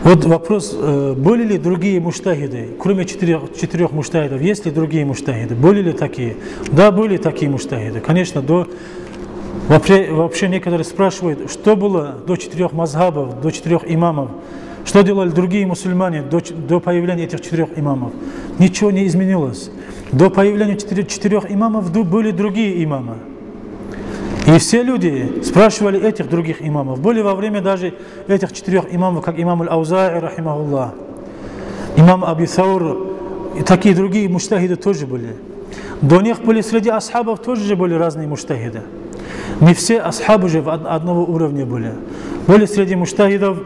Вот вопрос, были ли другие муджтахиды, кроме четырех муджтахидов, есть ли другие муджтахиды, были ли такие? Да, были такие муджтахиды. Конечно, вообще некоторые спрашивают, что было до 4 мазхабов, до 4 имамов, что делали другие мусульмане до появления этих 4 имамов. Ничего не изменилось. До появления 4 имамов были другие имамы. И все люди спрашивали этих других имамов. Были во время даже этих 4 имамов, как имам аль-Аузаи, рахимахуллах, имам Аби Саур, и такие другие муджтахиды тоже были. До них были среди асхабов тоже были разные муджтахиды. Не все асхабы же одного уровня были. Были среди муджтахидов,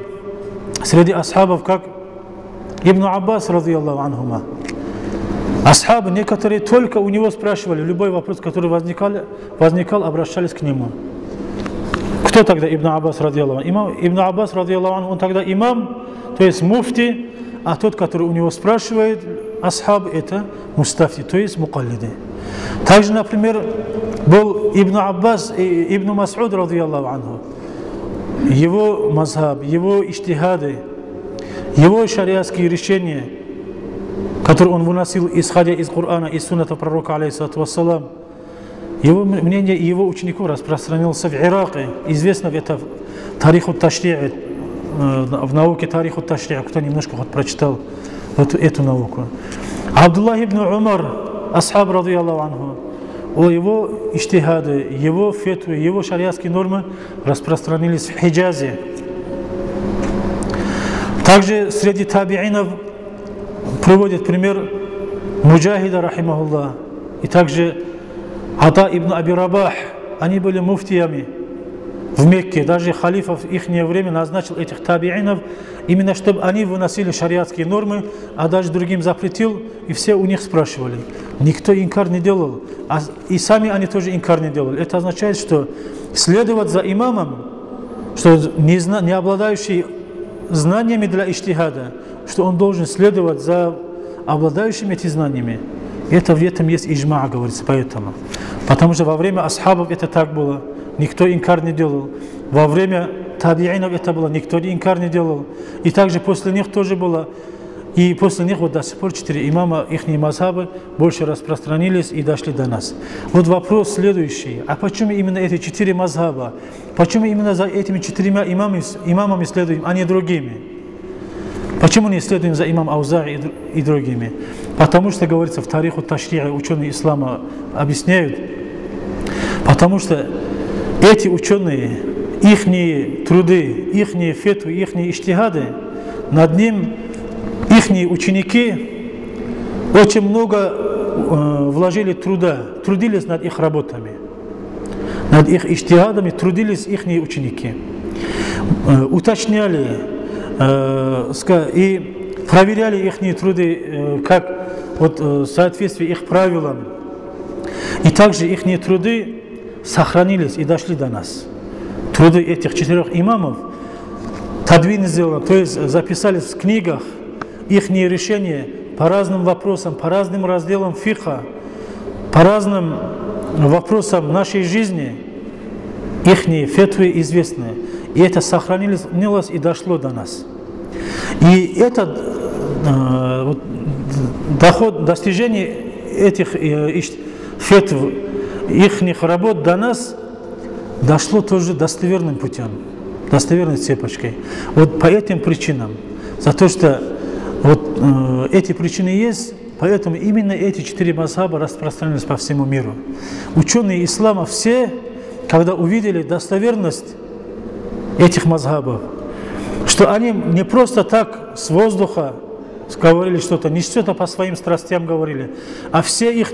среди асхабов, как Ибн Аббас, радийаллаху анхума. Асхабы некоторые только у него спрашивали, любой вопрос, который возникал, обращались к нему. Кто тогда Ибн Аббас, радийаллаху анху? Ибн Аббас, радийаллаху анху, он тогда имам, то есть муфти, а тот, который у него спрашивает, асхаб, это мустафти, то есть мукаллиды. Также, например, был Ибн Аббас и Ибн Мас'уд, радийаллаху анху. Его мазхаб, его иджтихады, его шариатские решения, который он выносил, исходя из Корана и сунната пророка, алейхиссалату вассалам, его мнение и его учеников распространился в Ираке. Известно это в Тариху Ташри'и, в науке Тариху Ташри'и, кто немножко прочитал эту науку. Абдуллах ибн Умар, асхаб, радийаллаху анху, его иджтихады, его фетвы, его шариатские нормы распространились в Хиджазе. Также среди табиинов приводит пример Муджахида, рахимахуллах, и также Ата ибн Аби Рабах. Они были муфтиями в Мекке. Даже халиф в их время назначил этих табиинов, именно чтобы они выносили шариатские нормы, а даже другим запретил, и все у них спрашивали. Никто инкар не делал, и сами они тоже инкар не делали. Это означает, что следовать за имамом, что не обладающий знаниями для иджтихада, что он должен следовать за обладающими этими знаниями. Это в этом есть иджма, говорится, поэтому. Потому что во время асхабов это так было, никто инкар не делал. Во время табиинов это было, никто инкар не делал. И также после них тоже было. И после них вот до сих пор 4 имама, их мазхабы больше распространились и дошли до нас. Вот вопрос следующий. А почему именно эти 4 мазхаба? Почему именно за этими 4 имамами следуем, а не другими? Почему не следуем за имам Аузаи и другими? Потому что, говорится, в тариху Ташри'а ученые ислама объясняют, потому что эти ученые, ихние труды, ихние фетвы, ихние иджтихады, над ним ихние ученики очень много вложили труда, трудились над их работами, над их иджтихадами трудились ихние ученики, уточняли и проверяли ихние труды, как вот в соответствии их правилам, и также ихние труды сохранились и дошли до нас. Труды этих 4 имамов тадвин сделаны, то есть записались в книгах ихние решения по разным вопросам, по разным разделам фикха, по разным вопросам нашей жизни, ихние фетвы известны. И это сохранилось и дошло до нас. И этот достижение этих фетв, ихних работ до нас дошло тоже достоверным путем, достоверной цепочкой. Вот по этим причинам, за то, что вот эти причины есть, поэтому именно эти 4 мазхаба распространились по всему миру. Ученые ислама все, когда увидели достоверность этих мазхабов, что они не просто так с воздуха говорили что-то, не что-то по своим страстям говорили, а все их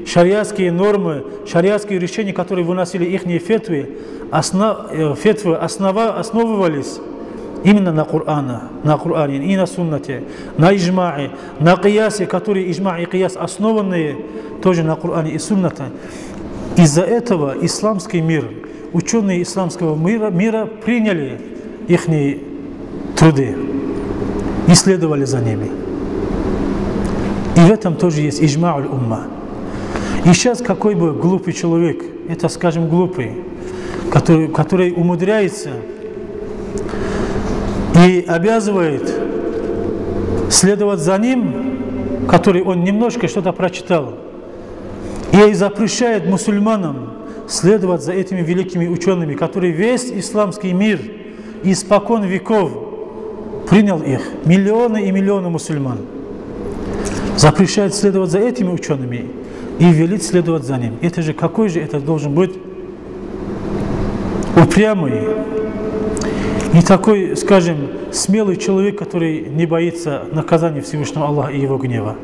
шариатские нормы, шариатские решения, которые выносили их фетвы, основывались именно на Коране и на суннате, на иджмае, на киясе, которые иджма и кияс основанные тоже на Коране и суннате. Из-за этого исламский мир, ученые исламского мира приняли их труды, исследовали за ними. И в этом тоже есть иджма аль-умма. И сейчас какой бы глупый человек, это, скажем, глупый, который умудряется и обязывает следовать за ним, который он немножко что-то прочитал, и запрещает мусульманам следовать за этими великими учеными, которые весь исламский мир испокон веков принял их, миллионы и миллионы мусульман, запрещает следовать за этими учеными и велит следовать за ним. Это же какой же это должен быть упрямый и такой, скажем, смелый человек, который не боится наказания Всевышнего Аллаха и его гнева.